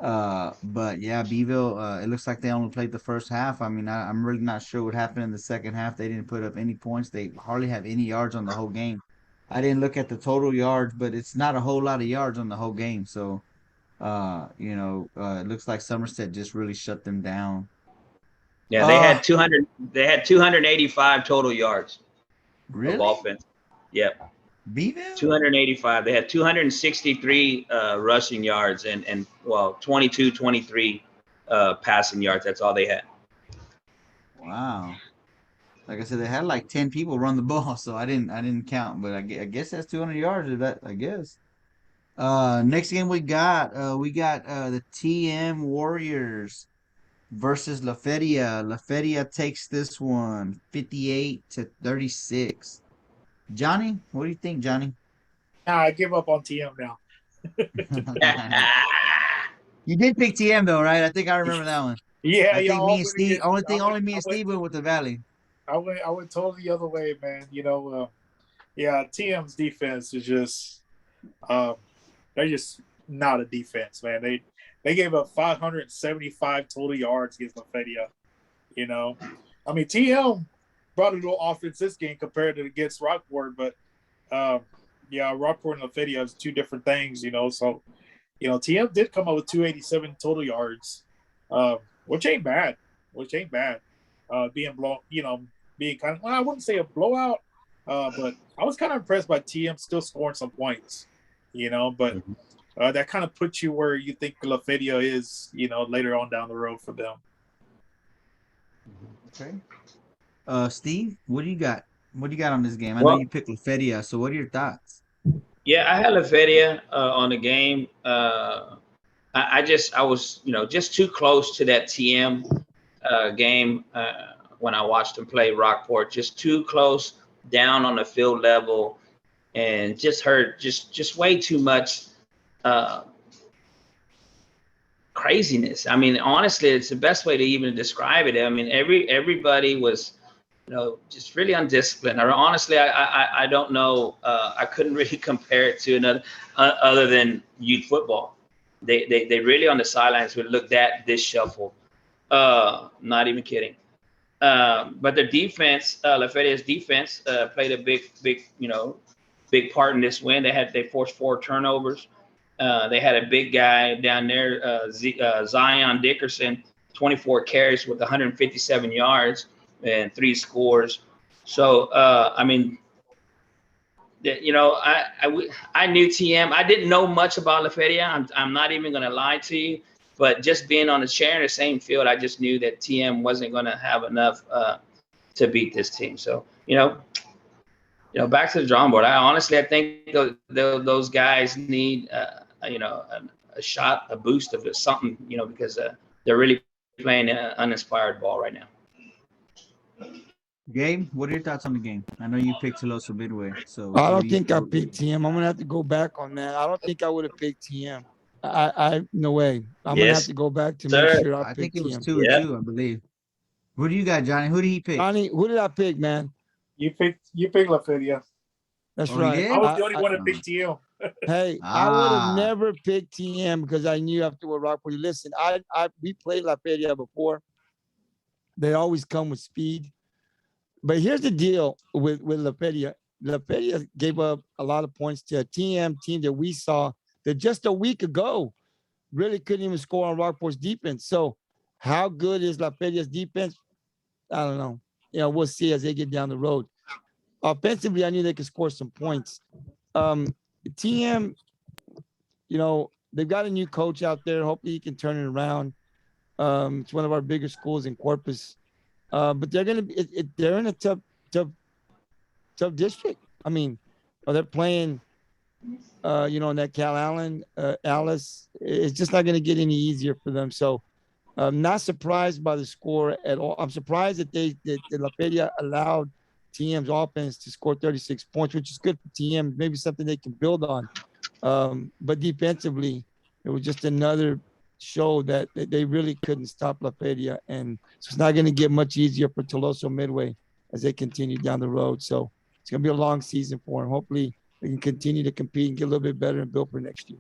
Speaker 3: But yeah, Beeville. It looks like they only played the first half. I mean, I'm really not sure what happened in the second half. They didn't put up any points. They hardly have any yards on the whole game. I didn't look at the total yards, but it's not a whole lot of yards on the whole game. So. It looks like Somerset just really shut them down.
Speaker 2: Yeah, they had 200. They had 285 total yards
Speaker 3: really?
Speaker 2: of offense. Yep.
Speaker 3: Beeville?
Speaker 2: 285. They had 263 rushing yards and 23 passing yards. That's all they had.
Speaker 3: Wow. like I said, they had like 10 people run the ball, so I didn't count, but I guess that's 200 yards. Is that I guess. Next game we got the TM Warriors versus La Feria. La Feria takes this one 58-36. Johnny, what do you think, Johnny?
Speaker 4: Nah, I give up on TM now.
Speaker 3: You did pick TM though, right? I think I remember that one.
Speaker 4: Yeah,
Speaker 3: I think
Speaker 4: y'all
Speaker 3: me and
Speaker 4: went
Speaker 3: Steve,
Speaker 4: against.
Speaker 3: only me and Steve went with the Valley.
Speaker 4: I went totally the other way, man. Yeah, TM's defense is just they're just not a defense, man. They gave up 575 total yards against Lafayette. I mean TM brought a little offense this game compared to against Rockport, but yeah, Rockport and Lafayette is two different things, So TM did come up with 287 total yards, which ain't bad. Being blown, being kind of, well, I wouldn't say a blowout, but I was kind of impressed by TM still scoring some points, but that kind of puts you where you think Lafayette is, later on down the road for them.
Speaker 3: Okay. Steve, what do you got? What do you got on this game? I know you picked Lafayette, so what are your thoughts?
Speaker 2: Yeah, I had Feria on the game. I was, just too close to that TM game when I watched them play Rockport. Just too close, down on the field level, and just heard just way too much craziness. I mean, honestly, it's the best way to even describe it. I mean, everybody was, just really undisciplined. Honestly, I don't know. I couldn't really compare it to another other than youth football. They really on the sidelines would look that disheveled. Not even kidding. But their defense, Lafayette's defense, played a big part in this win. They forced 4 turnovers. They had a big guy down there, Zion Dickerson, 24 carries with 157 yards and 3 scores. So, I mean, I knew TM. I didn't know much about Lafayette. I'm not even going to lie to you. But just being on the chair in the same field, I just knew that TM wasn't going to have enough to beat this team. So, back to the drawing board. I think those guys need, a shot, a boost of something, because they're really playing uninspired ball right now.
Speaker 3: Gabe, what are your thoughts on the game? I know you picked Tuloso-Midway. So
Speaker 1: I don't think I picked TM. I'm gonna have to go back on that. I don't think I would have picked TM. I no way. I'm gonna have to go back to make sure
Speaker 3: I think it was
Speaker 1: TM.
Speaker 3: 2-2, I believe. Who do you got, Johnny? Who did he pick?
Speaker 1: Johnny, who did I pick, man?
Speaker 4: You picked Lafayette.
Speaker 1: That's right.
Speaker 4: I was the only one that picked TM.
Speaker 1: Hey, I would have never picked TM because I knew after what Rockport. Listen, we played Lafayette before. They always come with speed. But here's the deal with Lafayette. Lafayette gave up a lot of points to a TM team that we saw that just a week ago really couldn't even score on Rockport's defense. So how good is Lafayette's defense? I don't know. We'll see as they get down the road. Offensively, I knew they could score some points. TM, they've got a new coach out there. Hopefully he can turn it around. It's one of our bigger schools in Corpus. But they're going to be, they're in a tough district. I mean, they're playing, in that Calhoun, Alice. It's just not going to get any easier for them. So I'm not surprised by the score at all. I'm surprised that Lafayette allowed TM's offense to score 36 points, which is good for TM, maybe something they can build on. But defensively, it was just another show that they really couldn't stop Lafayette, and so it's not going to get much easier for Tuloso-Midway as they continue down the road. So it's going to be a long season for them. Hopefully they can continue to compete and get a little bit better and build for next year.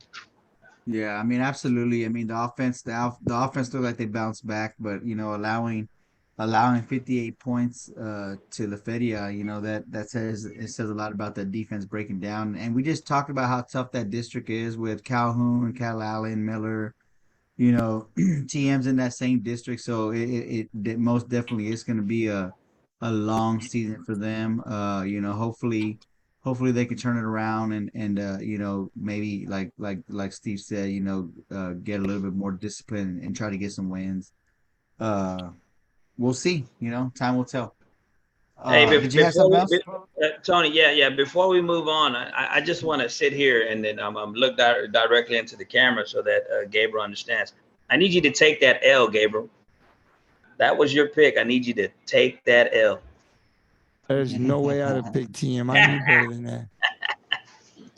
Speaker 3: Yeah, I mean, absolutely. I mean, the offense looked like they bounced back, but allowing 58 points to Lafayette, that says a lot about the defense breaking down. And we just talked about how tough that district is with Calhoun, Allen, Miller. TM's in that same district, so it most definitely is going to be a long season for them. Hopefully they can turn it around and maybe like Steve said, get a little bit more discipline and try to get some wins. We'll see. Time will tell.
Speaker 2: Hey,
Speaker 3: Did you have something else?
Speaker 2: Tony, yeah. Before we move on, I just want to sit here and then look directly into the camera so that Gabriel understands. I need you to take that L, Gabriel. That was your pick. I need you to take that L.
Speaker 1: There's no way I'd have picked TM. I knew better than that.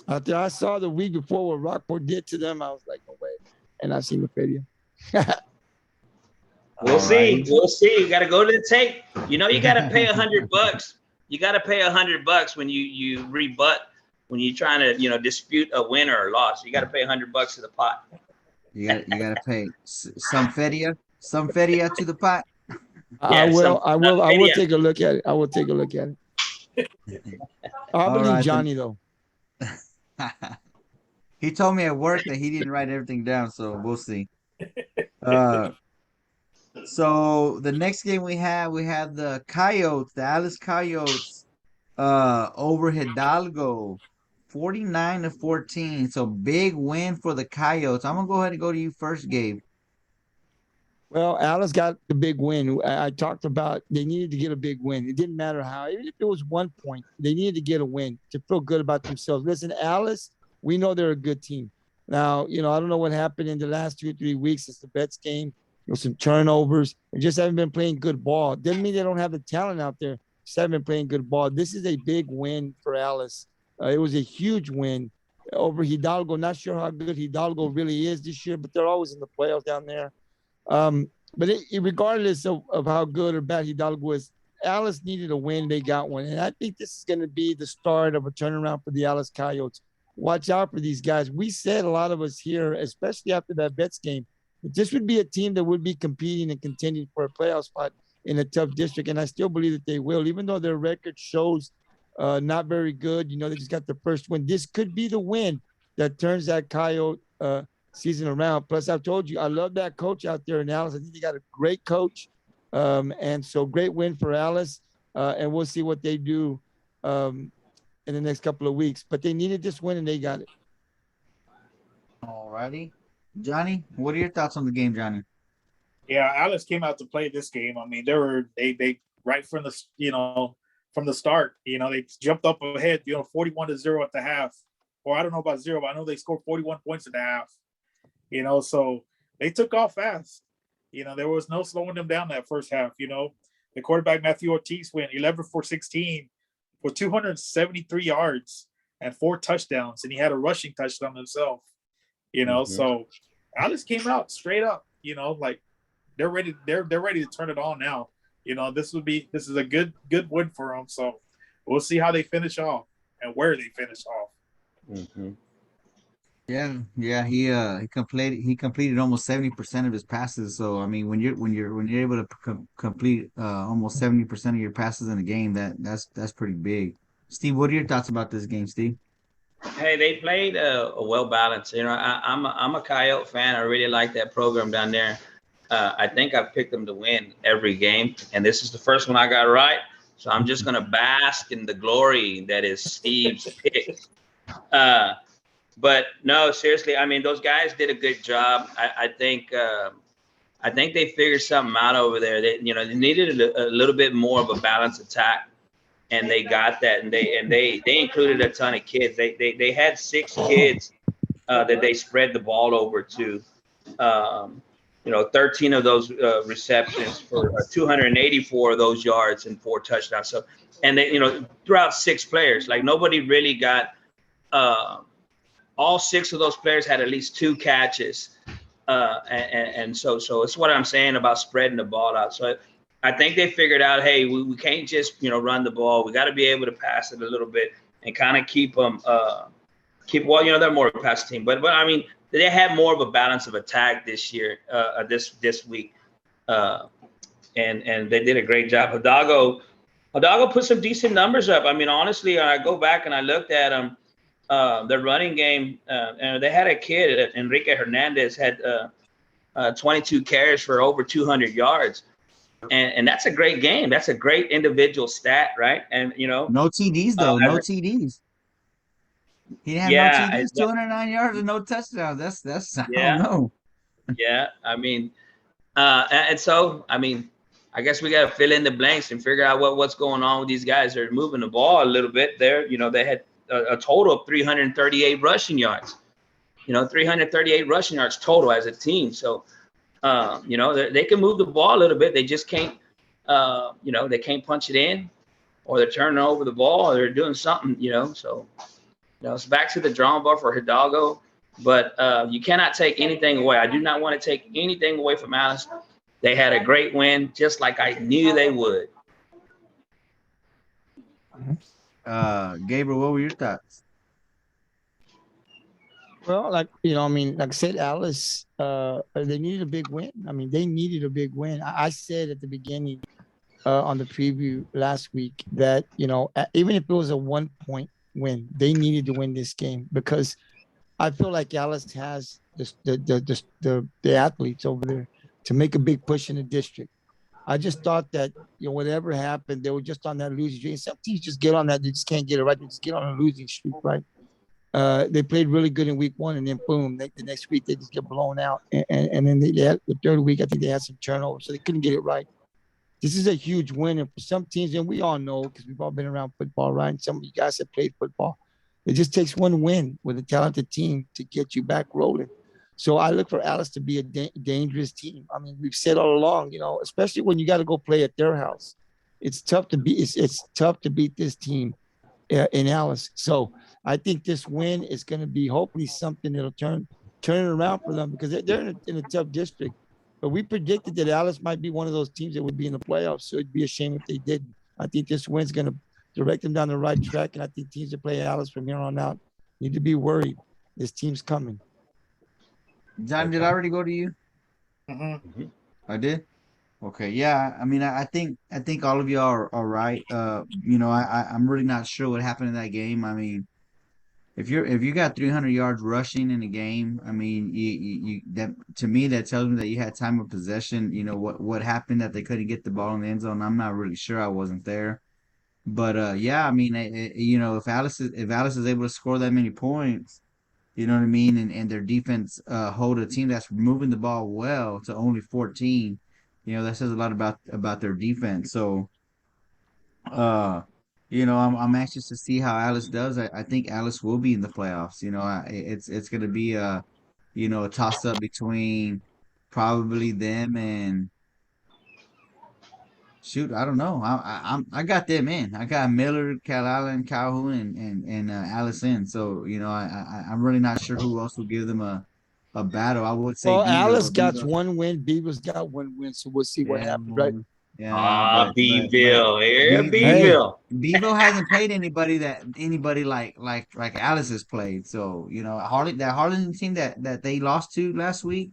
Speaker 1: After I saw the week before what Rockport did to them, I was like, no way. And I've seen the video.
Speaker 2: We'll see. You got to go to the tape. You know, you got to pay $100. You got to pay $100 when you rebut, when you're trying to, dispute a win or a loss. You got to pay $100 to the pot.
Speaker 3: You got to pay some feria to the pot.
Speaker 1: I will take a look at it. I will take a look at it. I believe Johnny though.
Speaker 3: He told me at work that he didn't write everything down, so we'll see. So the next game we have the Coyotes, the Alice Coyotes, over Hidalgo, 49-14. So big win for the Coyotes. I'm gonna go ahead and go to you first, Gabe.
Speaker 1: Well, Alice got the big win. I talked about they needed to get a big win. It didn't matter how, even if it was 1 point, they needed to get a win to feel good about themselves. Listen, Alice, we know they're a good team. Now, I don't know what happened in the last 2 or 3 weeks since the Bets game. There was some turnovers. They just haven't been playing good ball. Doesn't mean they don't have the talent out there. Just haven't been playing good ball. This is a big win for Alice. It was a huge win over Hidalgo. Not sure how good Hidalgo really is this year, but they're always in the playoffs down there. But regardless of how good or bad Hidalgo is, Alice needed a win. They got one. And I think this is going to be the start of a turnaround for the Alice Coyotes. Watch out for these guys. We said, a lot of us here, especially after that Bets game, that this would be a team that would be competing and contending for a playoff spot in a tough district. And I still believe that they will, even though their record shows not very good. They just got the first win. This could be the win that turns that Coyote season around. Plus, I've told you, I love that coach out there in Alice. I think they got a great coach. And so great win for Alice. And we'll see what they do in the next couple of weeks. But they needed this win and they got it.
Speaker 3: All righty. Johnny, what are your thoughts on the game, Johnny?
Speaker 4: Yeah, Alice came out to play this game. I mean, they right from the start, they jumped up ahead, 41-0 at the half. Or I don't know about 0, but I know they scored 41 points at the half. So they took off fast. There was no slowing them down that first half. The quarterback, Matthew Ortiz, went 11 for 16 for 273 yards and 4 touchdowns. And he had a rushing touchdown himself, So Alice came out straight up, like they're ready to turn it on now. This is a good win for them. So we'll see how they finish off and where they finish off.
Speaker 2: Mm-hmm.
Speaker 3: Yeah. He completed almost 70% of his passes. So I mean, when you're able to complete almost 70% of your passes in a game, that's pretty big. Steve, what are your thoughts about this game, Steve?
Speaker 2: Hey, they played a well balanced. I'm a Coyote fan. I really like that program down there. I think I've picked them to win every game, and this is the first one I got right. So I'm just gonna bask in the glory that is Steve's pick. But no, seriously, I mean, those guys did a good job. I think they figured something out over there. They needed a little bit more of a balanced attack, and they got that. And they included a ton of kids. They had 6 kids that they spread the ball over to. 13 of those receptions for 284 of those yards and 4 touchdowns. So, and they, throughout 6 players, like nobody really got. All 6 of those players had at least 2 catches. And so it's what I'm saying about spreading the ball out. So I think they figured out, hey, we can't just, run the ball. We got to be able to pass it a little bit and kind of keep them, they're more of a pass team. But I mean, they had more of a balance of attack this year, this week. And they did a great job. Hidalgo put some decent numbers up. I mean, honestly, I go back and I looked at them. The running game, and they had a kid, Enrique Hernandez, had 22 carries for over 200 yards. And that's a great game. That's a great individual stat, right? And,
Speaker 3: no TDs, though. No TDs. He had no TDs, 209 yards and no touchdowns. That's I don't know.
Speaker 2: Yeah, I mean, and so, I mean, I guess we got to fill in the blanks and figure out what's going on with these guys. They're moving the ball a little bit there. You know, they had a total of 338 rushing yards. You know, 338 rushing yards total as a team. So, you know, they can move the ball a little bit. They just can't, you know, they can't punch it in, or they're turning over the ball, or they're doing something, you know. So, you know, it's back to the drawing board for Hidalgo. But you cannot take anything away. I do not want to take anything away from Alice. They had a great win, just like I knew they would.
Speaker 3: Gabriel, what were your thoughts?
Speaker 1: Well, like, you know, I mean, like I said, Alice, they needed a big win. I mean, they needed a big win. I said at the beginning on the preview last week that, you know, even if it was a 1-point win, they needed to win this game, because I feel like Alice has the athletes over there to make a big push in the district. I just thought that, you know, whatever happened, they were just on that losing streak. Some teams just get on that, they just can't get it right. They just get on a losing streak, right? They played really good in week 1, and then boom, the next week they just get blown out. And then they had, the third week, I think they had some turnovers, so they couldn't get it right. This is a huge win, and for some teams, and we all know because we've all been around football, right? And some of you guys have played football. It just takes one win with a talented team to get you back rolling. So I look for Alice to be a dangerous team. I mean, we've said all along, you know, especially when you got to go play at their house, it's tough to beat. It's tough to beat this team in Alice. So I think this win is going to be hopefully something that'll turn it around for them, because they're in a tough district. But we predicted that Alice might be one of those teams that would be in the playoffs. So it'd be a shame if they didn't. I think this win's going to direct them down the right track, and I think teams that play Alice from here on out need to be worried. This team's coming.
Speaker 3: John, did I already go to you?
Speaker 4: Mm-hmm.
Speaker 3: I did. Okay, yeah. I mean, I think all of y'all are right. You know, I'm really not sure what happened in that game. I mean, if you got 300 yards rushing in a game, I mean, you that, to me, that tells me that you had time of possession. You know what happened, that they couldn't get the ball in the end zone. I'm not really sure. I wasn't there, but yeah, I mean, you know, if Alice is able to score that many points, you know what I mean, and their defense hold a team that's moving the ball well to only 14, you know, that says a lot about their defense. So, you know, I'm anxious to see how Alice does. I think Alice will be in the playoffs. You know, it's going to be a, you know, a toss up between probably them and, shoot, I don't know. I got them in. I got Miller, Calhoun, and Alice in. So, you know, I'm really not sure who else will give them a battle. I would say
Speaker 1: Well,
Speaker 3: Beeville,
Speaker 1: Alice got
Speaker 3: Beeville,
Speaker 1: one win. Beaville's got one win. So we'll see what
Speaker 3: yeah,
Speaker 1: happens, right?
Speaker 3: yeah,
Speaker 2: Beeville, yeah,
Speaker 1: Hey,
Speaker 2: Beeville.
Speaker 3: Beeville hasn't played anybody like Alice has played. So, you know, Harlan team that they lost to last week.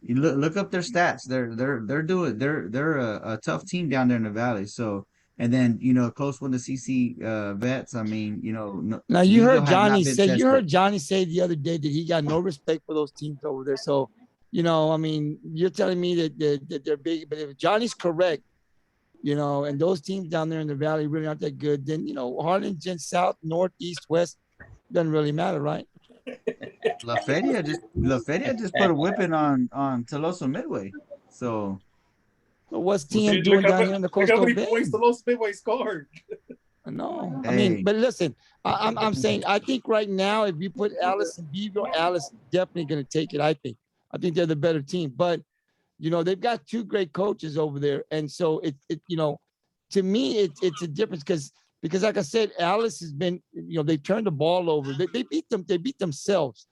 Speaker 3: You look up their stats. They're a tough team down there in the valley. So, and then, you know, a close one to CC Vets. I mean, you know, no,
Speaker 1: now you
Speaker 3: Beeville
Speaker 1: heard
Speaker 3: has not
Speaker 1: Johnny
Speaker 3: been
Speaker 1: say. You
Speaker 3: tested.
Speaker 1: heard Johnny say the other day that he got no respect for those teams over there. So, you know, I mean, you're telling me that they're big, but if Johnny's correct, you know, and those teams down there in the valley really aren't that good, then, you know, Harlingen, South, North, East, West doesn't really matter, right?
Speaker 3: La Feria just put a whipping on Tuloso-Midway. So,
Speaker 1: So what's
Speaker 4: Well,
Speaker 1: TM
Speaker 4: dude,
Speaker 1: doing down here in the
Speaker 4: look how
Speaker 1: Coastal
Speaker 4: many points
Speaker 1: Bend?
Speaker 4: the Los-Midway scored.
Speaker 1: No, I mean,
Speaker 3: hey,
Speaker 1: but listen, I'm saying, I think right now, if you put Alice and Beeville, Alice definitely going to take it. I think they're the better team, but you know, they've got two great coaches over there, and so it you know, to me, it's a difference because like I said, Alice has been, you know, they turned the ball over. They beat them. They beat themselves,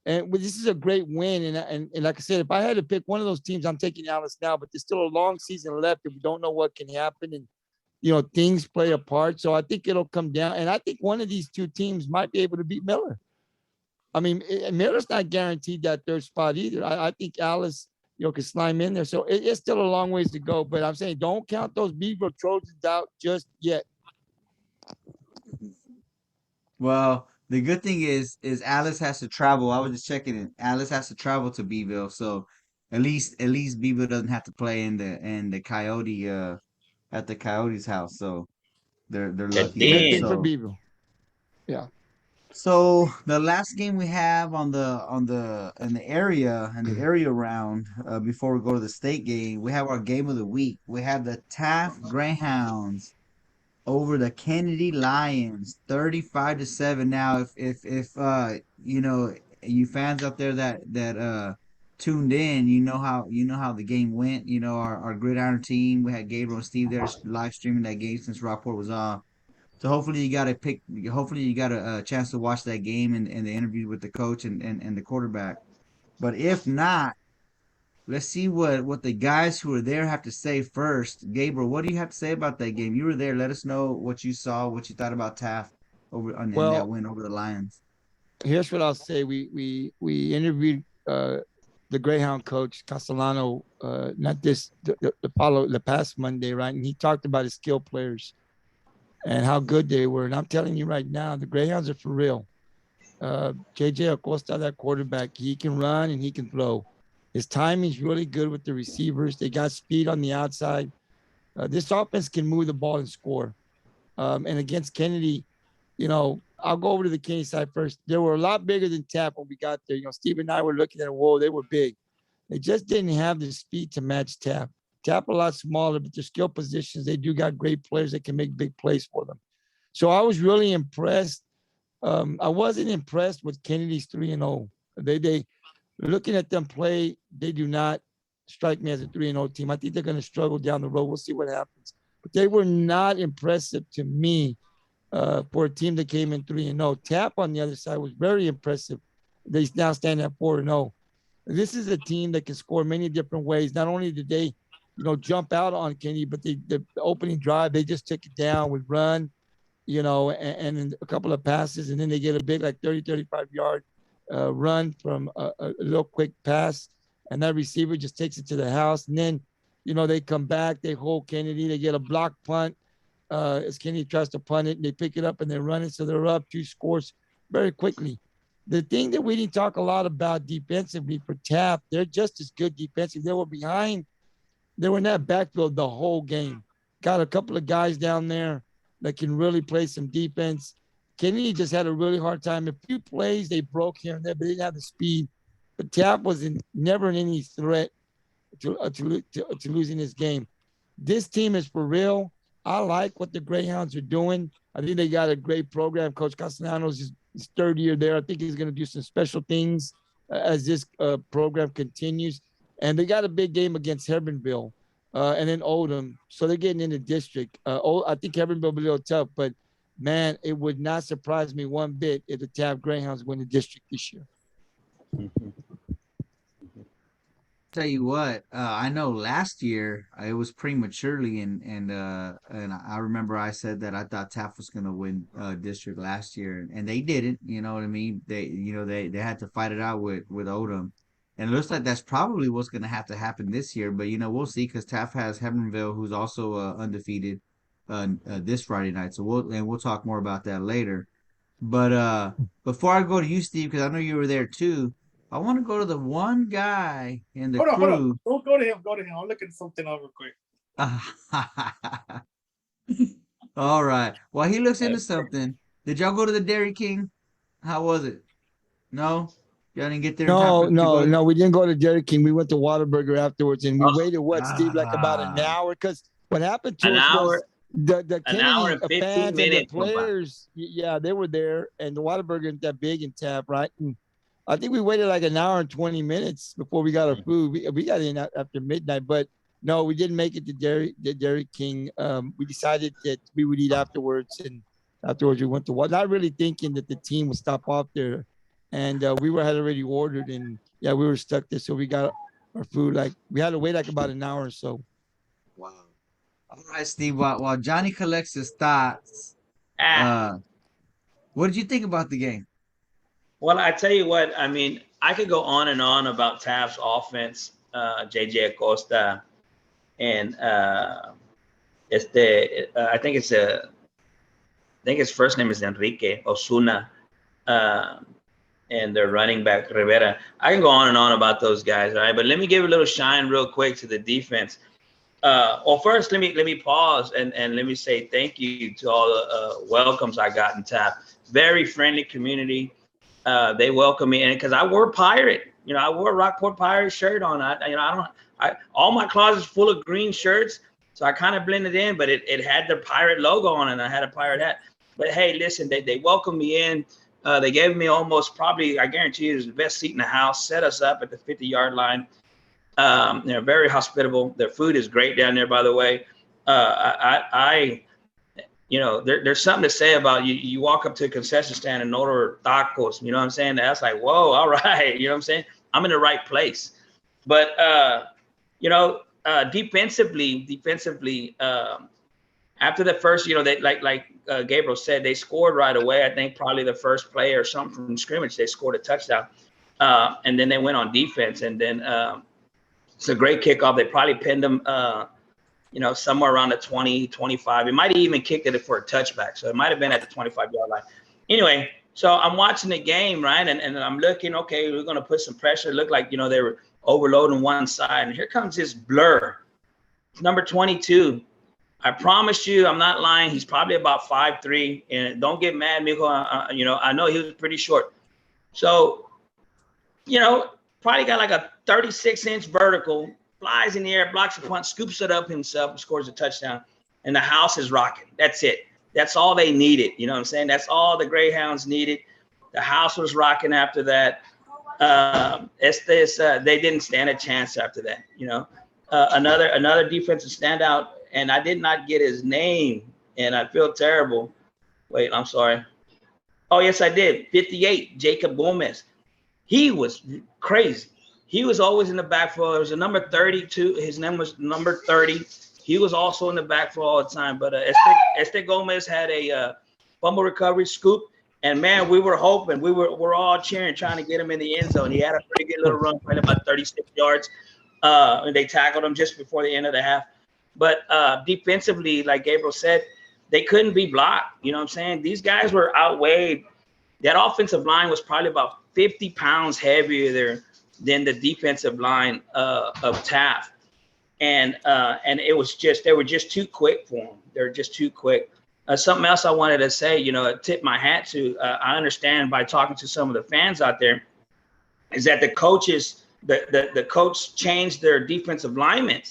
Speaker 1: and this is a great win. And like I said, if I had to pick one of those teams, I'm taking Alice now. But there's still a long season left, and we don't know what can happen, and you know, things play a part. So I think it'll come down, and I think one of these two teams might be able to beat Miller. I mean, Miller's not guaranteed that third spot either. I think Alice, you know, can slime in there. So it's still a long ways to go. But I'm saying, don't count those Beeville Trojans out just yet.
Speaker 3: well, the good thing is Alice has to travel. I was just checking it. Alice has to travel to Beeville, so at least Beeville doesn't have to play in the Coyote at the Coyotes' house. So they're
Speaker 2: Good
Speaker 3: lucky
Speaker 1: Good
Speaker 3: there.
Speaker 2: thing.
Speaker 1: thing for
Speaker 3: So
Speaker 1: Beeville. Yeah.
Speaker 3: So the last game we have in the area round before we go to the state game, we have our game of the week. We have the Taft Greyhounds over the Kenedy Lions, 35-7. Now, if you fans out there that tuned in, you know how the game went. Our Gridiron team, we had Gabriel and Steve there live streaming that game since Rockport was off. So hopefully you got a pick. Hopefully you got a chance to watch that game and the interview with the coach and the quarterback. But if not, let's see what the guys who were there have to say first. Gabriel, what do you have to say about that game? You were there. Let us know what you saw, what you thought about Taft in that
Speaker 1: Well,
Speaker 3: win over the Lions.
Speaker 1: here's what I'll say. We interviewed the Greyhound coach Castellano, not the past Monday, right? And he talked about his skill players and how good they were. And I'm telling you right now, the Greyhounds are for real. JJ Acosta, that quarterback, he can run and he can throw. His timing's really good with the receivers. They got speed on the outside. This offense can move the ball and score. And against Kenedy, I'll go over to the Kenedy side first. They were a lot bigger than Taft when we got there. Steve and I were looking at, whoa, they were big. They just didn't have the speed to match Taft. Taft a lot smaller, but their skill positions, they do got great players that can make big plays for them. So I was really impressed. I wasn't impressed with Kennedy's 3-0. They looking at them play, they do not strike me as a 3-0 team. I think they're going to struggle down the road. We'll see what happens. But they were not impressive to me for a team that came in 3-0. Taft on the other side was very impressive. They now stand at 4-0. This is a team that can score many different ways. Not only did they, jump out on Kenny, but the opening drive, they just took it down with run, and a couple of passes, and then they get a big, 30, 35-yard run from a little quick pass, and that receiver just takes it to the house. And then, they come back, they hold Kenedy, they get a block punt. As Kenedy tries to punt it, and they pick it up and they run it, so they're up 2 scores very quickly. The thing that we didn't talk a lot about defensively for Taft, they're just as good defensively. They were behind. They were in that backfield the whole game. Got a couple of guys down there that can really play some defense. Kenedy just had a really hard time. A few plays they broke here and there, but they didn't have the speed. But Taft was never in any threat to losing this game. This team is for real. I like what the Greyhounds are doing. I think they got a great program. Coach Castellanos is his 3rd year there. I think he's going to do some special things as this program continues. And they got a big game against Hebbronville and then Oldham. So they're getting in the district. I think Hebbronville will be a little tough, but, man, it would not surprise me one bit if the Taft Greyhounds win the district this year.
Speaker 3: Tell you what, I know last year it was prematurely, and I remember I said that I thought Taft was going to win district last year, and they didn't. You know what I mean? They had to fight it out with Odom, and it looks like that's probably what's going to have to happen this year. But we'll see, because Taft has Hebbronville, who's also undefeated this Friday night. So we'll talk more about that later. But before I go to you, Steve, because I know you were there too. I want to go to the one guy in the
Speaker 4: Hold
Speaker 3: crew.
Speaker 4: on. Don't go to him. Go to him. I'm looking something up real quick.
Speaker 3: All right. While he looks into something, did y'all go to the Dairy King? How was it? No? Y'all didn't get there in time for the
Speaker 1: No.
Speaker 3: Bulldogs?
Speaker 1: We didn't go to Dairy King. We went to Whataburger afterwards, and we waited, Steve, about an hour? Because what happened to us was the
Speaker 2: hour
Speaker 1: Kenedy
Speaker 2: and 15
Speaker 1: fans and the
Speaker 2: minutes.
Speaker 1: players, they were there, and the Whataburger isn't that big in Taft, right? And I think we waited an hour and 20 minutes before we got our food. We got in after midnight, but no, we didn't make it to Dairy King. We decided that we would eat afterwards, and afterwards we went to not really thinking that the team would stop off there. And had already ordered, and we were stuck there. So we got our food. We had to wait about an hour or so.
Speaker 3: Wow. All right, Steve, while Johnny collects his thoughts, what did you think about the game?
Speaker 2: Well, I tell you what, I mean, I could go on and on about Taft's offense, JJ Acosta, and I think his first name is Enrique Osuna, and their running back Rivera. I can go on and on about those guys, all right? But let me give a little shine real quick to the defense. First, let me pause and let me say thank you to all the welcomes I got in Taft. very friendly community. They welcome me in because I wore Pirate. You know, I wore a Rockport Pirate shirt on. All my closet's full of green shirts, so I kind of blended in. But it had the Pirate logo on it, and I had a Pirate hat. But hey, listen, they welcomed me in. They gave me almost probably, I guarantee you, it was the best seat in the house. Set us up at the 50-yard line. They're very hospitable. Their food is great down there, by the way. There's something to say about you walk up to a concession stand and order tacos, you know what I'm saying? That's like, whoa, all right, you know what I'm saying? I'm in the right place. But, defensively, after the first, they like Gabriel said, they scored right away. I think probably the first play or something from scrimmage, they scored a touchdown. And then they went on defense, and then it's a great kickoff. They probably pinned them, somewhere around the 20, 25. It might have even kicked it for a touchback. So it might have been at the 25-yard line. Anyway, so I'm watching the game, right? And I'm looking, okay, we're going to put some pressure. It looked like, they were overloading one side. And here comes this blur. It's number 22. I promise you, I'm not lying. He's probably about 5'3". And don't get mad, Miko. I know he was pretty short. So, probably got like a 36-inch vertical, flies in the air, blocks the punt, scoops it up himself, and scores a touchdown. And the house is rocking. That's it. That's all they needed. You know what I'm saying? That's all the Greyhounds needed. The house was rocking after that. They didn't stand a chance after that. Another defensive standout, and I did not get his name, and I feel terrible. Wait, I'm sorry. Oh, yes, I did. 58, Jacob Gomez. He was crazy. He was always in the backfield. There was a number 32. His name was number 30. He was also in the backfield all the time. But Este Gomez had a fumble recovery scoop. And, man, we were hoping. We're all cheering, trying to get him in the end zone. He had a pretty good little run, probably about 36 yards. And they tackled him just before the end of the half. But defensively, like Gabriel said, they couldn't be blocked. You know what I'm saying? These guys were outweighed. That offensive line was probably about 50 pounds heavier than the defensive line of Taft. And it was they were just too quick for them. They were just too quick. Something else I wanted to say, tip my hat to, I understand by talking to some of the fans out there, is that the coaches, the coach changed their defensive linemen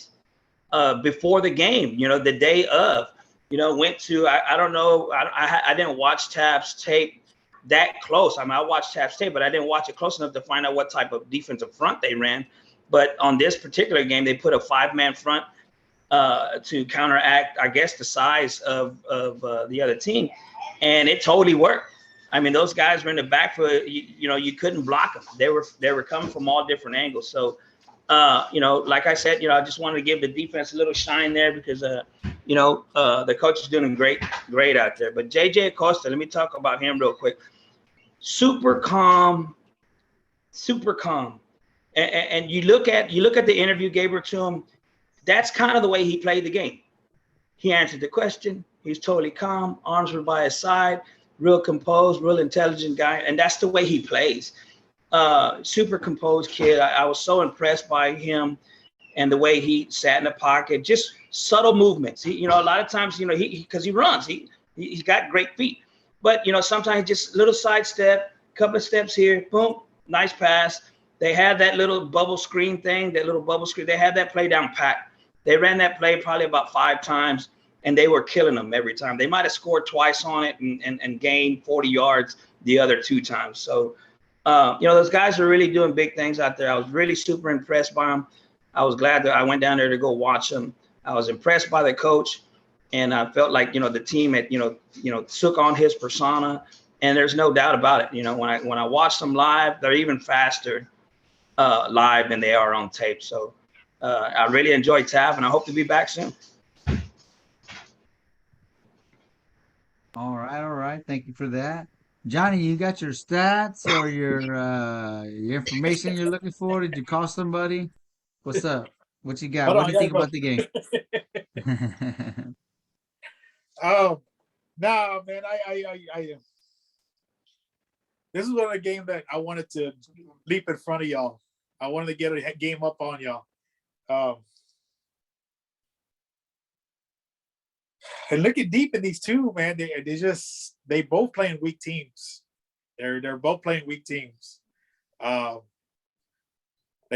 Speaker 2: before the game, the day of, went to, I don't know, I didn't watch Taft's tape that close. I mean, I watched Taft's tape, but I didn't watch it close enough to find out what type of defensive front they ran. But on this particular game, they put a 5-man front to counteract, I guess, the size of the other team, and it totally worked. I mean, those guys were in the backfield. You couldn't block them. They were coming from all different angles. So, like I said, I just wanted to give the defense a little shine there because, the coach is doing great out there. But JJ Acosta, let me talk about him real quick. Super calm. And you look at the interview Gabriel to him. That's kind of the way he played the game. He answered the question. He's totally calm. Arms were by his side. Real composed, real intelligent guy. And that's the way he plays. Super composed kid. I was so impressed by him and the way he sat in the pocket. Just subtle movements. A lot of times, because he runs. He's got great feet. But, sometimes just little sidestep, couple of steps here, boom, nice pass. They had that little bubble screen thing, They had that play down pat. They ran that play probably about 5 times, and they were killing them every time. They might have scored twice on it and gained 40 yards the other 2 times. So, those guys are really doing big things out there. I was really super impressed by them. I was glad that I went down there to go watch them. I was impressed by the coach, and I felt like, the team had, took on his persona, and there's no doubt about it. When I watch them live, they're even faster live than they are on tape. So I really enjoyed Taft, and I hope to be back soon.
Speaker 3: All right. Thank you for that. Johnny, you got your stats or your information you're looking for? Did you call somebody? What's up? What you got?
Speaker 4: Hold
Speaker 3: What
Speaker 4: on,
Speaker 3: do you think about the game?
Speaker 4: No, man, I this is one of the games that I wanted to leap in front of y'all. I wanted to get a game up on y'all. And looking deep in these two, man, they both playing weak teams. They're both playing weak teams. They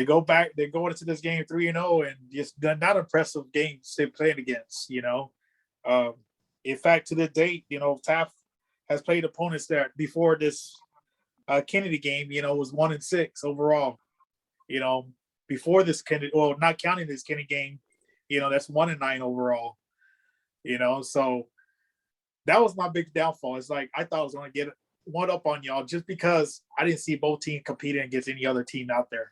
Speaker 4: go back. They're going into this game 3-0, and just not impressive games they're playing against. In fact, to the date, Taft has played opponents that before this Kenedy game, was 1-6 overall. Before this Kenedy, well, not counting this Kenedy game, that's 1-9 overall. So that was my big downfall. It's like I thought I was going to get one up on y'all just because I didn't see both teams competing against any other team out there.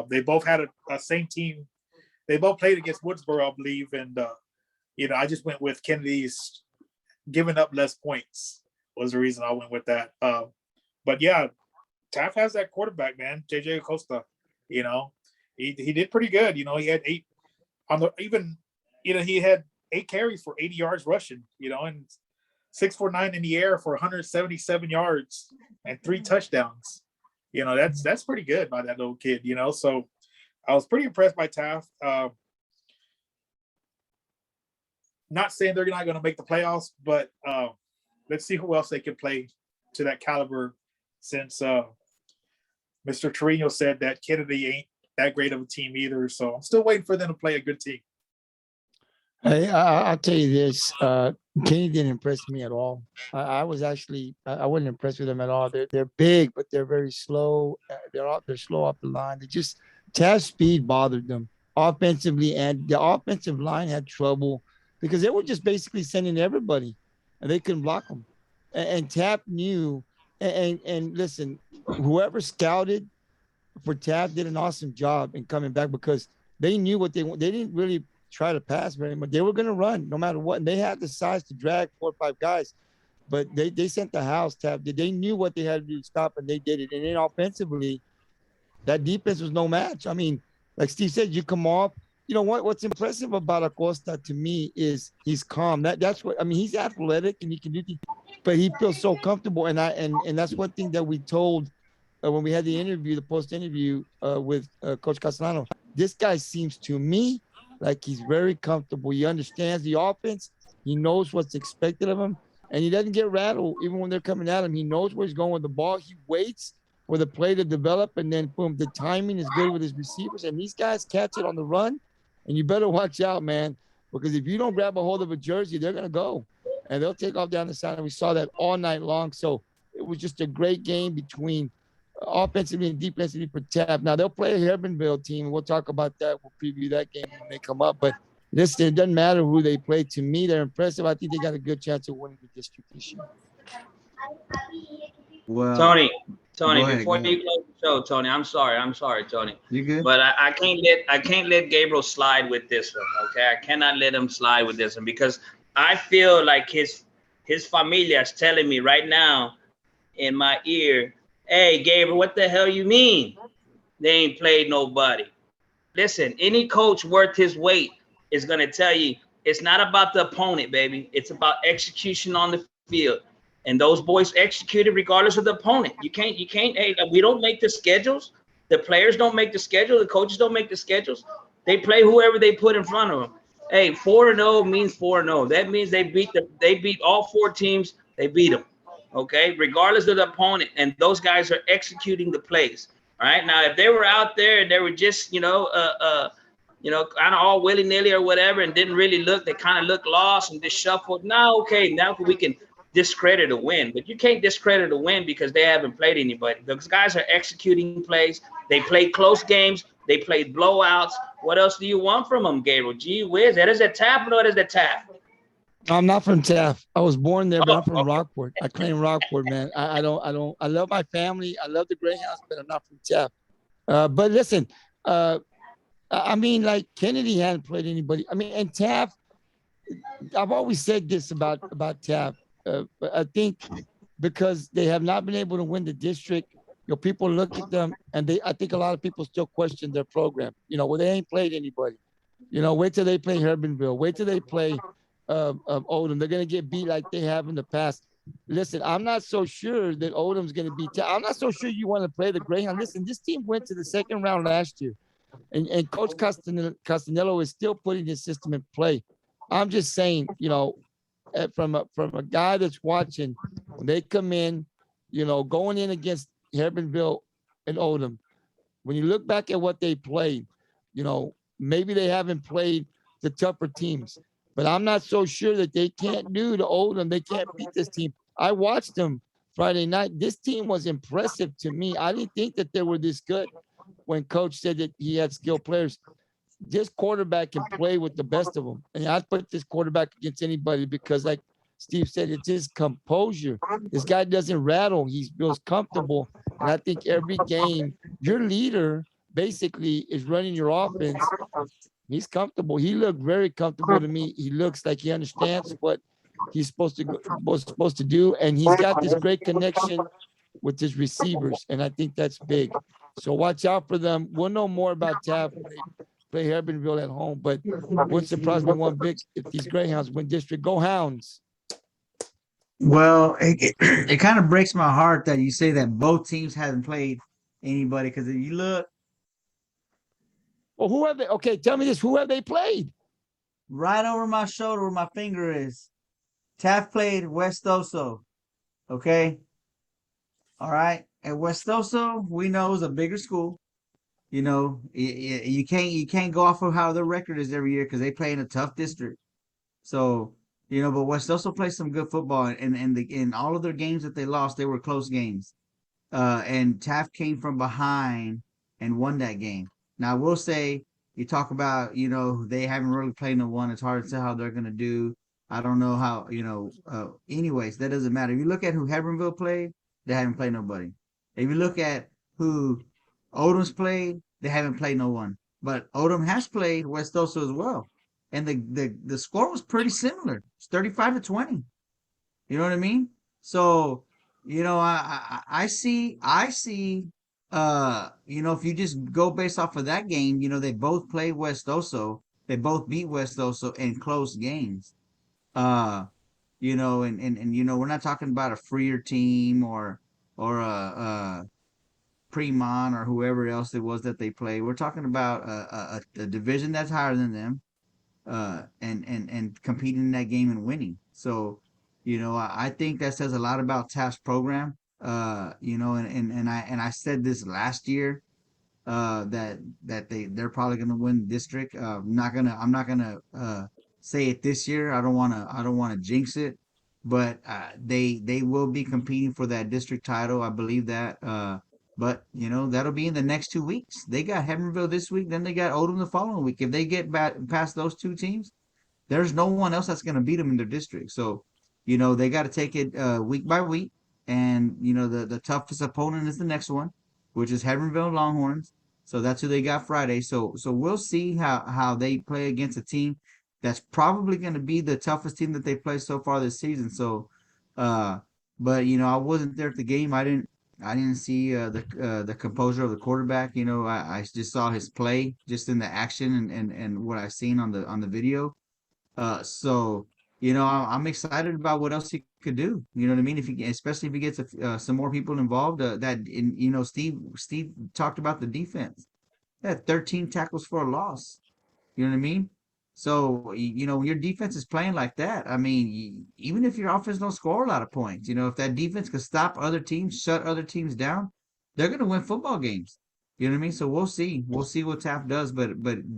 Speaker 4: They both had a same team. They both played against Woodsboro, I believe, and I just went with Kenedy's giving up less points was the reason I went with that. But yeah, Taft has that quarterback, man, JJ Acosta. He did pretty good. He had 8 on the even. He had 8 carries for 80 yards rushing. And 649 in the air for 177 yards and 3 touchdowns. That's pretty good by that little kid. So I was pretty impressed by Taft. Not saying they're not going to make the playoffs, but let's see who else they can play to that caliber. Since Mr. Trevino said that Kenedy ain't that great of a team either, so I'm still waiting for them to play a good team.
Speaker 1: Hey, I'll tell you this. Kenny didn't impress me at all. I wasn't impressed with them at all. They're big, but they're very slow. They're slow off the line. Taft's speed bothered them offensively, and the offensive line had trouble because they were just basically sending everybody, and they couldn't block them. And Taft knew. And listen, whoever scouted for Taft did an awesome job in coming back because they knew what they didn't really try to pass very much. They were going to run no matter what. And they had the size to drag 4 or 5 guys, but they sent the house. Taft did. They knew what they had to do to stop, and they did it. And then offensively, that defense was no match. I mean, like Steve said, you come off. What's impressive about Acosta to me is he's calm. That's what I mean. He's athletic and he can do things, but he feels so comfortable. And that's one thing that we told when we had the post interview with Coach Castellano. This guy seems to me like he's very comfortable. He understands the offense. He knows what's expected of him, and he doesn't get rattled even when they're coming at him. He knows where he's going with the ball. He waits for the play to develop, and then boom, the timing is good with his receivers. And these guys catch it on the run. And you better watch out, man, because if you don't grab a hold of a jersey, they're going to go. And they'll take off down the side. And we saw that all night long. So it was just a great game between offensively and defensively for Taft. Now, they'll play a Herbinville team. We'll talk about that. We'll preview that game when they come up. But listen, it doesn't matter who they play. To me, they're impressive. I think they got a good chance of winning the district this year.
Speaker 3: Well,
Speaker 2: Tony,
Speaker 3: ahead,
Speaker 2: before you close the show, Tony, I'm sorry, Tony.
Speaker 3: You good?
Speaker 2: But I can't let Gabriel slide with this one. Okay, I cannot let him slide with this one because I feel like his familia is telling me right now in my ear, "Hey, Gabriel, what the hell you mean? They ain't played nobody." Listen, any coach worth his weight is gonna tell you it's not about the opponent, baby. It's about execution on the field. And those boys executed regardless of the opponent. You can't, hey, we don't make the schedules. The players don't make the schedule. The coaches don't make the schedules. They play whoever they put in front of them. Hey, 4-0 means 4-0. That means they beat all 4 teams. They beat them. Okay, regardless of the opponent. And those guys are executing the plays. All right. Now, if they were out there and they were just, kind of all willy-nilly or whatever and didn't really look, they kind of looked lost and just shuffled. Now we can discredit a win, but you can't discredit a win because they haven't played anybody. Those guys are executing plays. They played close games. They played blowouts. What else do you want from them, Gabriel? Gee whiz, that is a Taft, or that is the Taft?
Speaker 1: I'm not from Taft. I was born there, but I'm from Rockport. I claim Rockport, man. I love my family. I love the Greyhounds, but I'm not from Taft. But listen, I mean, like Kenedy hadn't played anybody. I mean, and Taft, I've always said this about Taft. But I think because they have not been able to win the district, people look at them and I think a lot of people still question their program. Well, they ain't played anybody. Wait till they play Herbinville. Wait till they play Odom. They're gonna get beat like they have in the past. Listen, I'm not so sure that Odom's gonna be. I'm not so sure you want to play the Greyhound. Listen, this team went to the second round last year, and Coach Castanello is still putting his system in play. I'm just saying, from a guy that's watching, when they come in, going in against Hebbronville and Odom, when you look back at what they played, maybe they haven't played the tougher teams, but I'm not so sure that they can't do to Odom. They can't beat this team. I watched them Friday night. This team was impressive to me. I didn't think that they were this good when coach said that he had skilled players. This quarterback can play with the best of them. And I'd put this quarterback against anybody because, like Steve said, it's his composure. This guy doesn't rattle. He feels comfortable. And I think every game, your leader basically is running your offense. He's comfortable. He looked very comfortable to me. He looks like he understands what he's supposed to do. And he's got this great connection with his receivers. And I think that's big. So watch out for them. We'll know more about Taft when they play Hebbronville at home. But wouldn't surprise me one bit if these Greyhounds win district. Go Hounds.
Speaker 3: Well, it kind of breaks my heart that you say that both teams haven't played anybody, because if you look.
Speaker 1: Well, who have they? Okay, tell me this. Who have they played?
Speaker 3: Right over my shoulder where my finger is. Taft played West Oso. Okay? All right? And West Oso, we know, is a bigger school. You can't go off of how their record is every year because they play in a tough district. So, but West also plays some good football, and in all of their games that they lost, they were close games. And Taft came from behind and won that game. Now, I will say, you talk about, they haven't really played no one. It's hard to say how they're going to do. I don't know how, anyways, that doesn't matter. If you look at who Hebbronville played, they haven't played nobody. If you look at who Odom's played, they haven't played no one. But Odom has played West Oso as well. And the score was pretty similar. It's 35-20. You know what I mean? So, I see, if you just go based off of that game, they both played West Oso. They both beat West Oso in close games. And we're not talking about a freer team or a Fremont or whoever else it was that they played. We're talking about a division that's higher than them, and competing in that game and winning. So, I think that says a lot about Taft's program. And I said this last year, that they're probably gonna win district. I'm not gonna say it this year. I don't wanna jinx it, but they will be competing for that district title. I believe that. But that'll be in the next 2 weeks. They got Hebbronville this week, then they got Odom the following week. If they get past those two teams, there's no one else that's gonna beat them in their district. So, they got to take it week by week. And the toughest opponent is the next one, which is Hebbronville Longhorns. So that's who they got Friday. So we'll see how they play against a team that's probably going to be the toughest team that they played so far this season. So, but I wasn't there at the game. I didn't see the composure of the quarterback. I just saw his play just in the action and what I've seen on the video. So. I'm excited about what else he could do. You know what I mean? Especially if he gets some more people involved. Steve talked about the defense. They had 13 tackles for a loss. You know what I mean? So when your defense is playing like that, I mean, even if your offense don't score a lot of points, if that defense could stop other teams, shut other teams down, they're gonna win football games. You know what I mean? So we'll see. We'll see what Taft does, but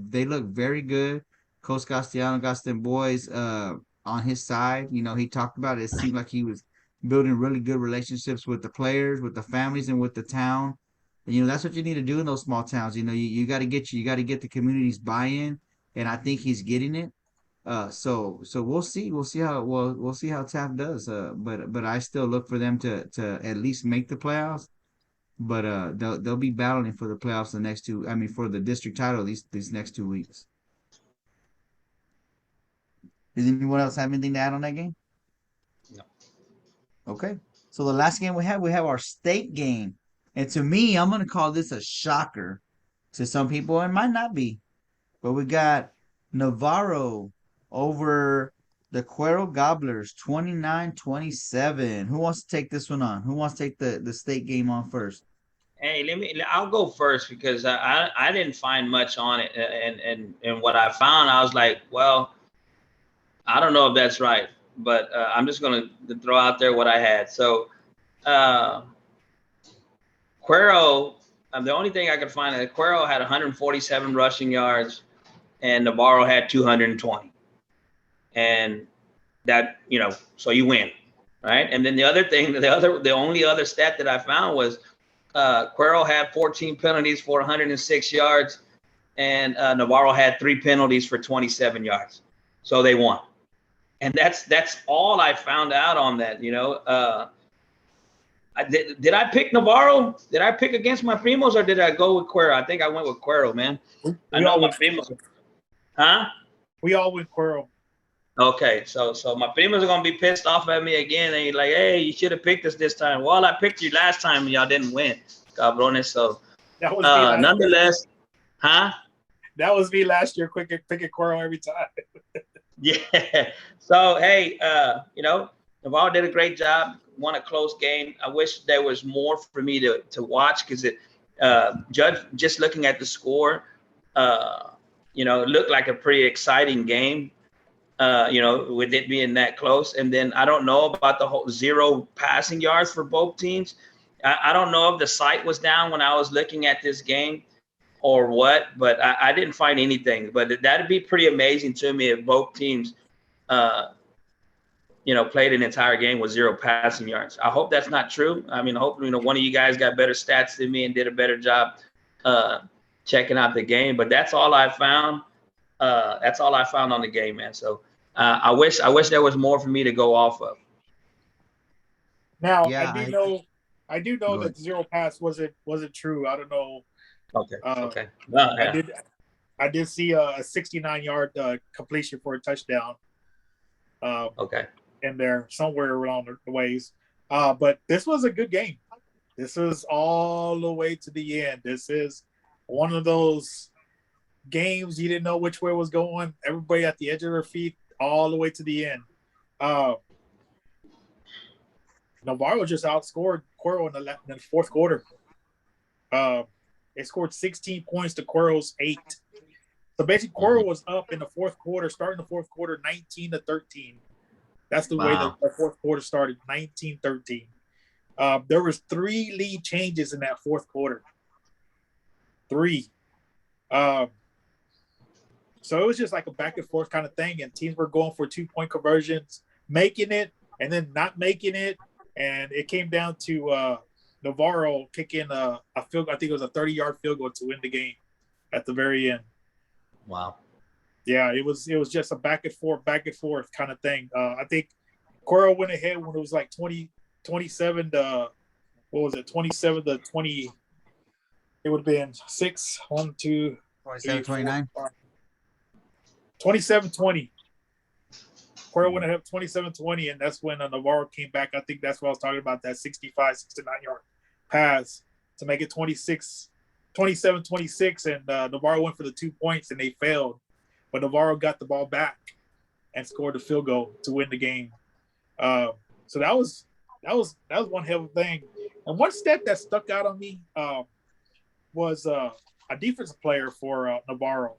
Speaker 3: they look very good. Coach Castellano got them boys on his side. He talked about it. It seemed like he was building really good relationships with the players, with the families, and with the town. And, that's what you need to do in those small towns. You got to get the community's buy-in, and I think he's getting it. So we'll see. We'll see how Taft does. But I still look for them to at least make the playoffs. But they'll be battling for the playoffs for the district title these next 2 weeks. Does anyone else have anything to add on that game?
Speaker 2: No.
Speaker 3: Okay. So the last game we have our state game. And to me, I'm going to call this a shocker. To some people, it might not be. But we got Navarro over the Cuero Gobblers, 29-27. Who wants to take this one on? Who wants to take the state game on first?
Speaker 2: Hey, I'll go first because I didn't find much on it. And what I found, I was like, well, I don't know if that's right. but I'm just going to throw out there what I had. So Cuero, the only thing I could find is Cuero had 147 rushing yards and Navarro had 220. And that, so you win, right? And then the other thing, the only other stat that I found was Cuero had 14 penalties for 106 yards, and Navarro had 3 penalties for 27 yards. So they won. And that's all I found out on that, Did I pick Navarro? Did I pick against my primos, or did I go with Cuero? I think I went with Cuero, man. I know my primos. Huh?
Speaker 4: We all went Cuero.
Speaker 2: Okay, so my primos are gonna be pissed off at me again. And like, hey, you should have picked us this time. Well, I picked you last time and y'all didn't win, cabrones. So
Speaker 4: That was
Speaker 2: nonetheless, huh?
Speaker 4: That was me last year. Picking Cuero every time.
Speaker 2: Yeah. So hey, Navarro did a great job. Won a close game. I wish there was more for me to watch, because just looking at the score, it looked like a pretty exciting game. With it being that close. And then I don't know about the whole 0 passing yards for both teams. I don't know if the site was down when I was looking at this game or what, but I didn't find anything. But that'd be pretty amazing to me if both teams, played an entire game with 0 passing yards. I hope that's not true. I mean, hopefully, one of you guys got better stats than me and did a better job checking out the game. But that's all I found. That's all I found on the game, man. So I wish there was more for me to go off of.
Speaker 4: Now, yeah, I do know that 0 pass wasn't true. I don't know.
Speaker 2: Okay. Okay. No, yeah.
Speaker 4: I did see a 69-yard completion for a touchdown.
Speaker 2: Okay.
Speaker 4: In there somewhere around the ways. But this was a good game. This is all the way to the end. This is one of those games you didn't know which way it was going. Everybody at the edge of their feet all the way to the end. Navarro just outscored Cuero in the fourth quarter. They scored 16 points to Cuero's 8. So basically, Cuero was up in the fourth quarter, starting the fourth quarter 19-13. That's the way the fourth quarter started, 19-13. There was 3 lead changes in that fourth quarter. 3. So it was just like a back and forth kind of thing, and teams were going for 2-point conversions, making it, and then not making it. And it came down to Navarro kicking a field goal. I think it was a 30-yard field goal to win the game at the very end.
Speaker 2: Wow.
Speaker 4: Yeah, it was just a back and forth kind of thing. I think Cuero went ahead when it was like 27 to, what was it, 27 to 20. It would have been 6, 1, 2,
Speaker 3: 27, 29.
Speaker 4: 27-20. Cuero went ahead 27-20, and that's when Navarro came back. I think that's what I was talking about, that 69-yard pass to make it 27-26, and Navarro went for the 2 points, and they failed. But Navarro got the ball back and scored the field goal to win the game. So that was one hell of a thing. And one stat that stuck out on me was a defensive player for Navarro.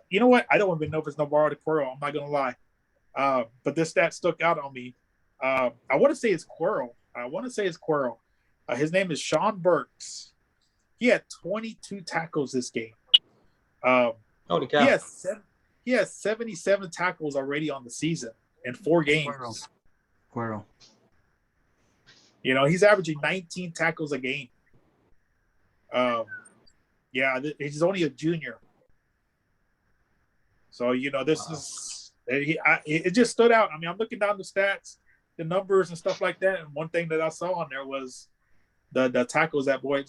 Speaker 4: You know what? I don't even know if it's Navarro or Cuero. I'm not gonna lie. But this stat stuck out on me. I want to say it's Cuero. His name is Sean Burks. He had 22 tackles this game.
Speaker 2: Holy cow.
Speaker 4: He has 77 tackles already on the season in 4 games.
Speaker 3: Cuero.
Speaker 4: He's averaging 19 tackles a game. He's only a junior. So, this is it just stood out. I mean, I'm looking down the stats, the numbers and stuff like that. And one thing that I saw on there was the tackles that boy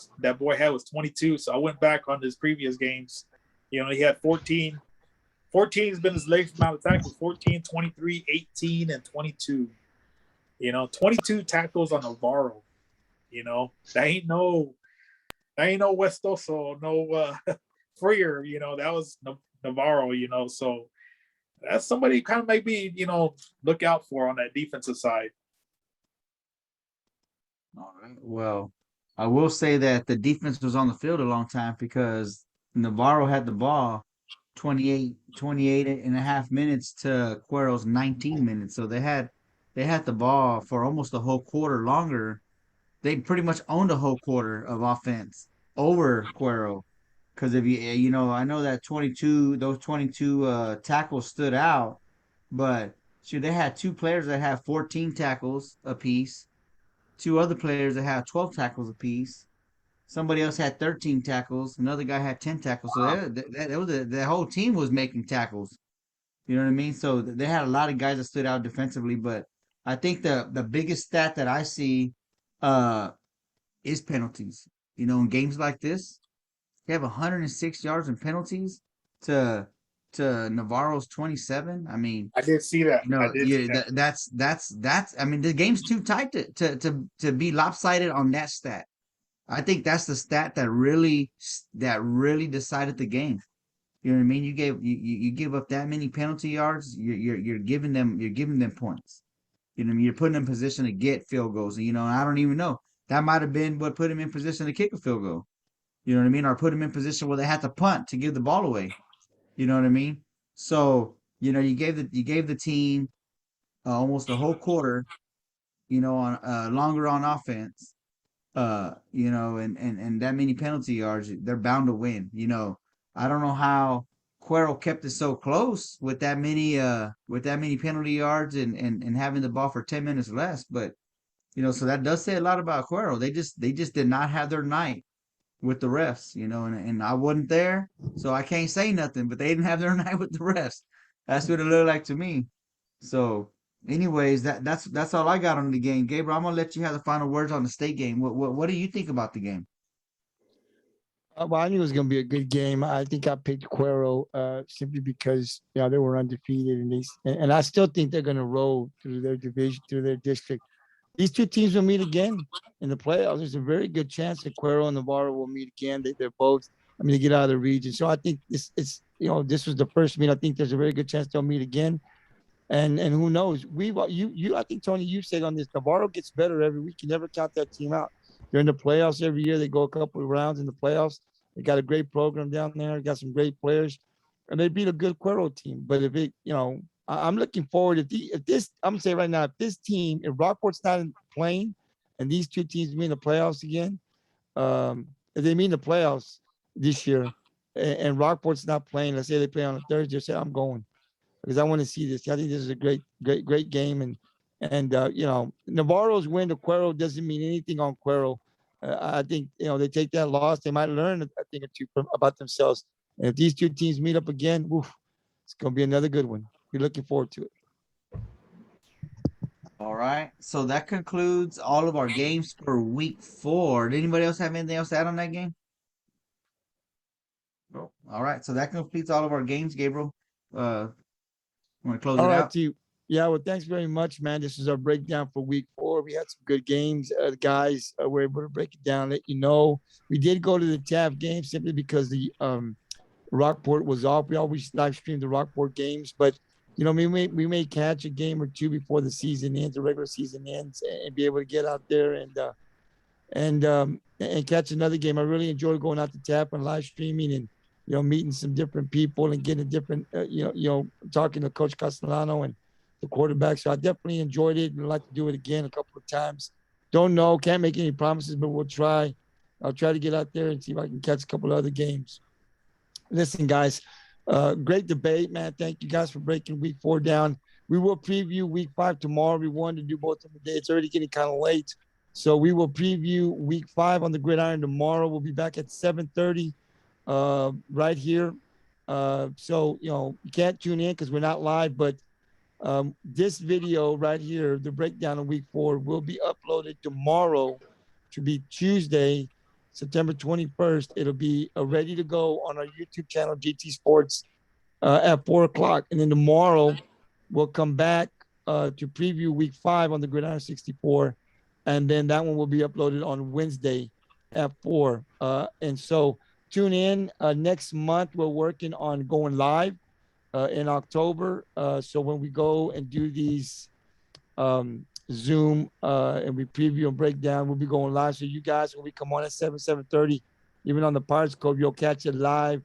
Speaker 4: had was 22. So I went back on his previous games. He had 14. 14 has been his latest amount of tackles, 14, 23, 18, and 22. 22 tackles on Navarro. That ain't no Westoso, no Feria, that was Navarro, so that's somebody kind of maybe, look out for on that defensive side.
Speaker 3: All right. Well, I will say that the defense was on the field a long time because Navarro had the ball 28 and a half minutes to Cuero's 19 minutes. So they had the ball for almost a whole quarter longer. They pretty much owned a whole quarter of offense over Cuero. Because if I know that those 22 tackles stood out, but shoot, they had two players that had 14 tackles apiece, two other players that had 12 tackles apiece. Somebody else had 13 tackles. Another guy had 10 tackles. So the whole team was making tackles. You know what I mean? So they had a lot of guys that stood out defensively. But I think the biggest stat that I see uh, is penalties. In games like this, they have 106 yards in penalties to Navarro's 27. I mean,
Speaker 4: I did see that. I did see
Speaker 3: yeah,
Speaker 4: that.
Speaker 3: that's. I mean, the game's too tight to be lopsided on that stat. I think that's the stat that really decided the game. You know what I mean? You give up that many penalty yards, you're giving them points. You know what I mean? You're putting them in position to get field goals. And I don't even know. That might have been what put him in position to kick a field goal. You know what I mean? Or put him in position where they had to punt to give the ball away. You know what I mean? So, you gave the team almost a whole quarter, on longer on offense, and that many penalty yards, they're bound to win. I don't know how Cuero kept it so close with that many penalty yards and having the ball for 10 minutes less, but so that does say a lot about Cuero. They just did not have their night with the refs, and I wasn't there, so I can't say nothing, but they didn't have their night with the refs. That's what it looked like to me. So, anyways, that's all I got on the game. Gabriel, I'm gonna let you have the final words on the state game. What do you think about the game?
Speaker 1: Well, I knew it was going to be a good game. I think I picked Cuero simply because they were undefeated, and I still think they're going to roll through their division, through their district. These two teams will meet again in the playoffs. There's a very good chance that Cuero and Navarro will meet again. They're both, they get out of the region. So I think this was the first meet. I think there's a very good chance they'll meet again. And who knows? I think, Tony, you said on this, Navarro gets better every week. You never count that team out. They're in the playoffs every year. They go a couple of rounds in the playoffs. They got a great program down there. Got some great players, and they beat a good Cuero team. But I'm looking forward. If this, I'm gonna say right now, if Rockport's not playing, and these two teams meet in the playoffs again, if they meet in the playoffs this year, and Rockport's not playing, let's say they play on a Thursday, say I'm going because I want to see this. I think this is a great, great, great game, and Navarro's win to Cuero doesn't mean anything on Cuero. I think they take that loss, they might learn a thing or two about themselves. And if these two teams meet up again, it's gonna be another good one. We're looking forward to it.
Speaker 3: All right. So that concludes all of our games for week 4. Did anybody else have anything else to add on that game? No. All right. So that completes all of our games, Gabriel. Want to close
Speaker 1: All
Speaker 3: it
Speaker 1: right,
Speaker 3: out?
Speaker 1: to you. Yeah, well, thanks very much, man. This is our breakdown for week 4. We had some good games. The guys were able to break it down, let you know. We did go to the Taft game simply because the Rockport was off. We always live stream the Rockport games, but we may catch a game or two before the season ends, the regular season ends, and be able to get out there and catch another game. I really enjoyed going out to Taft and live streaming and meeting some different people and getting different talking to Coach Castellano and the quarterback. So I definitely enjoyed it and I'd like to do it again a couple of times. Don't know, can't make any promises, but we'll try. I'll try to get out there and see if I can catch a couple of other games. Listen, guys, great debate, man. Thank you guys for breaking week 4 down. We will preview week 5 tomorrow. We wanted to do both of them today. It's already getting kind of late. So we will preview week 5 on the Gridiron tomorrow. We'll be back at 7:30 right here. So, you can't tune in because we're not live, but this video right here, the breakdown of week 4, will be uploaded tomorrow to be Tuesday, September 21st. It'll be ready to go on our YouTube channel, GT Sports, at 4 o'clock. And then tomorrow, we'll come back to preview week 5 on the Gridiron 64. And then that one will be uploaded on Wednesday at 4. And so tune in. Next month, we're working on going live in October. So when we go and do these Zoom and we preview and break down, we'll be going live. So you guys, when we come on at 7:30, even on the Pirates Cove, you'll catch it live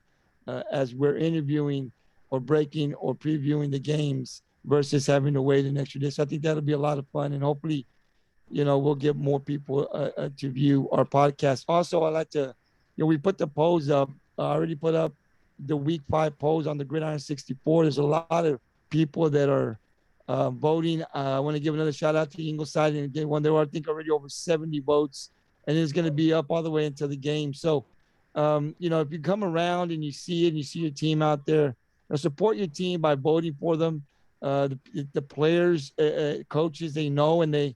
Speaker 1: as we're interviewing or breaking or previewing the games versus having to wait an extra day. So I think that'll be a lot of fun, and hopefully, we'll get more people to view our podcast. Also, I like to, we put the polls up. I already put up the week 5 polls on the Gridiron 64. There's a lot of people that are voting. I want to give another shout out to Ingleside, and again, when there were, I think, already over 70 votes, and it's going to be up all the way until the game. So, if you come around and you see it, and you see your team out there, support your team by voting for them. The players, coaches, they know, and they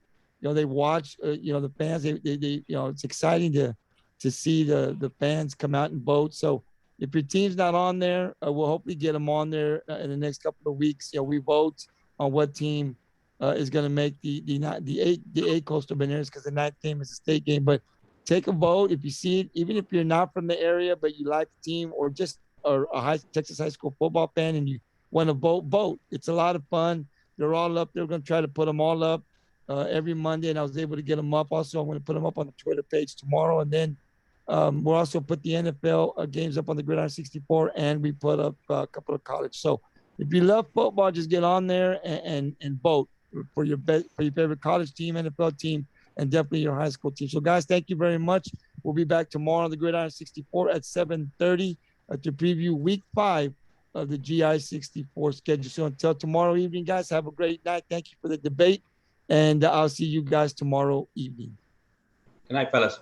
Speaker 1: watch. The fans. They it's exciting to see the fans come out and vote. So if your team's not on there, we'll hopefully get them on there in the next couple of weeks. We vote on what team is going to make the 8 Coastal Bananas, because the 9th game is a state game. But take a vote if you see it, even if you're not from the area, but you like the team, or just are a Texas high school football fan and you want to vote. It's a lot of fun. They're all up there. We're going to try to put them all up every Monday, and I was able to get them up. Also, I'm going to put them up on the Twitter page tomorrow, and then we'll also put the NFL games up on the Gridiron 64, and we put up a couple of college. So if you love football, just get on there and vote for your favorite college team, NFL team, and definitely your high school team. So, guys, thank you very much. We'll be back tomorrow on the Gridiron 64 at 7:30 to preview week 5 of the GI64 schedule. So until tomorrow evening, guys, have a great night. Thank you for the debate, and I'll see you guys tomorrow evening.
Speaker 2: Good night, fellas.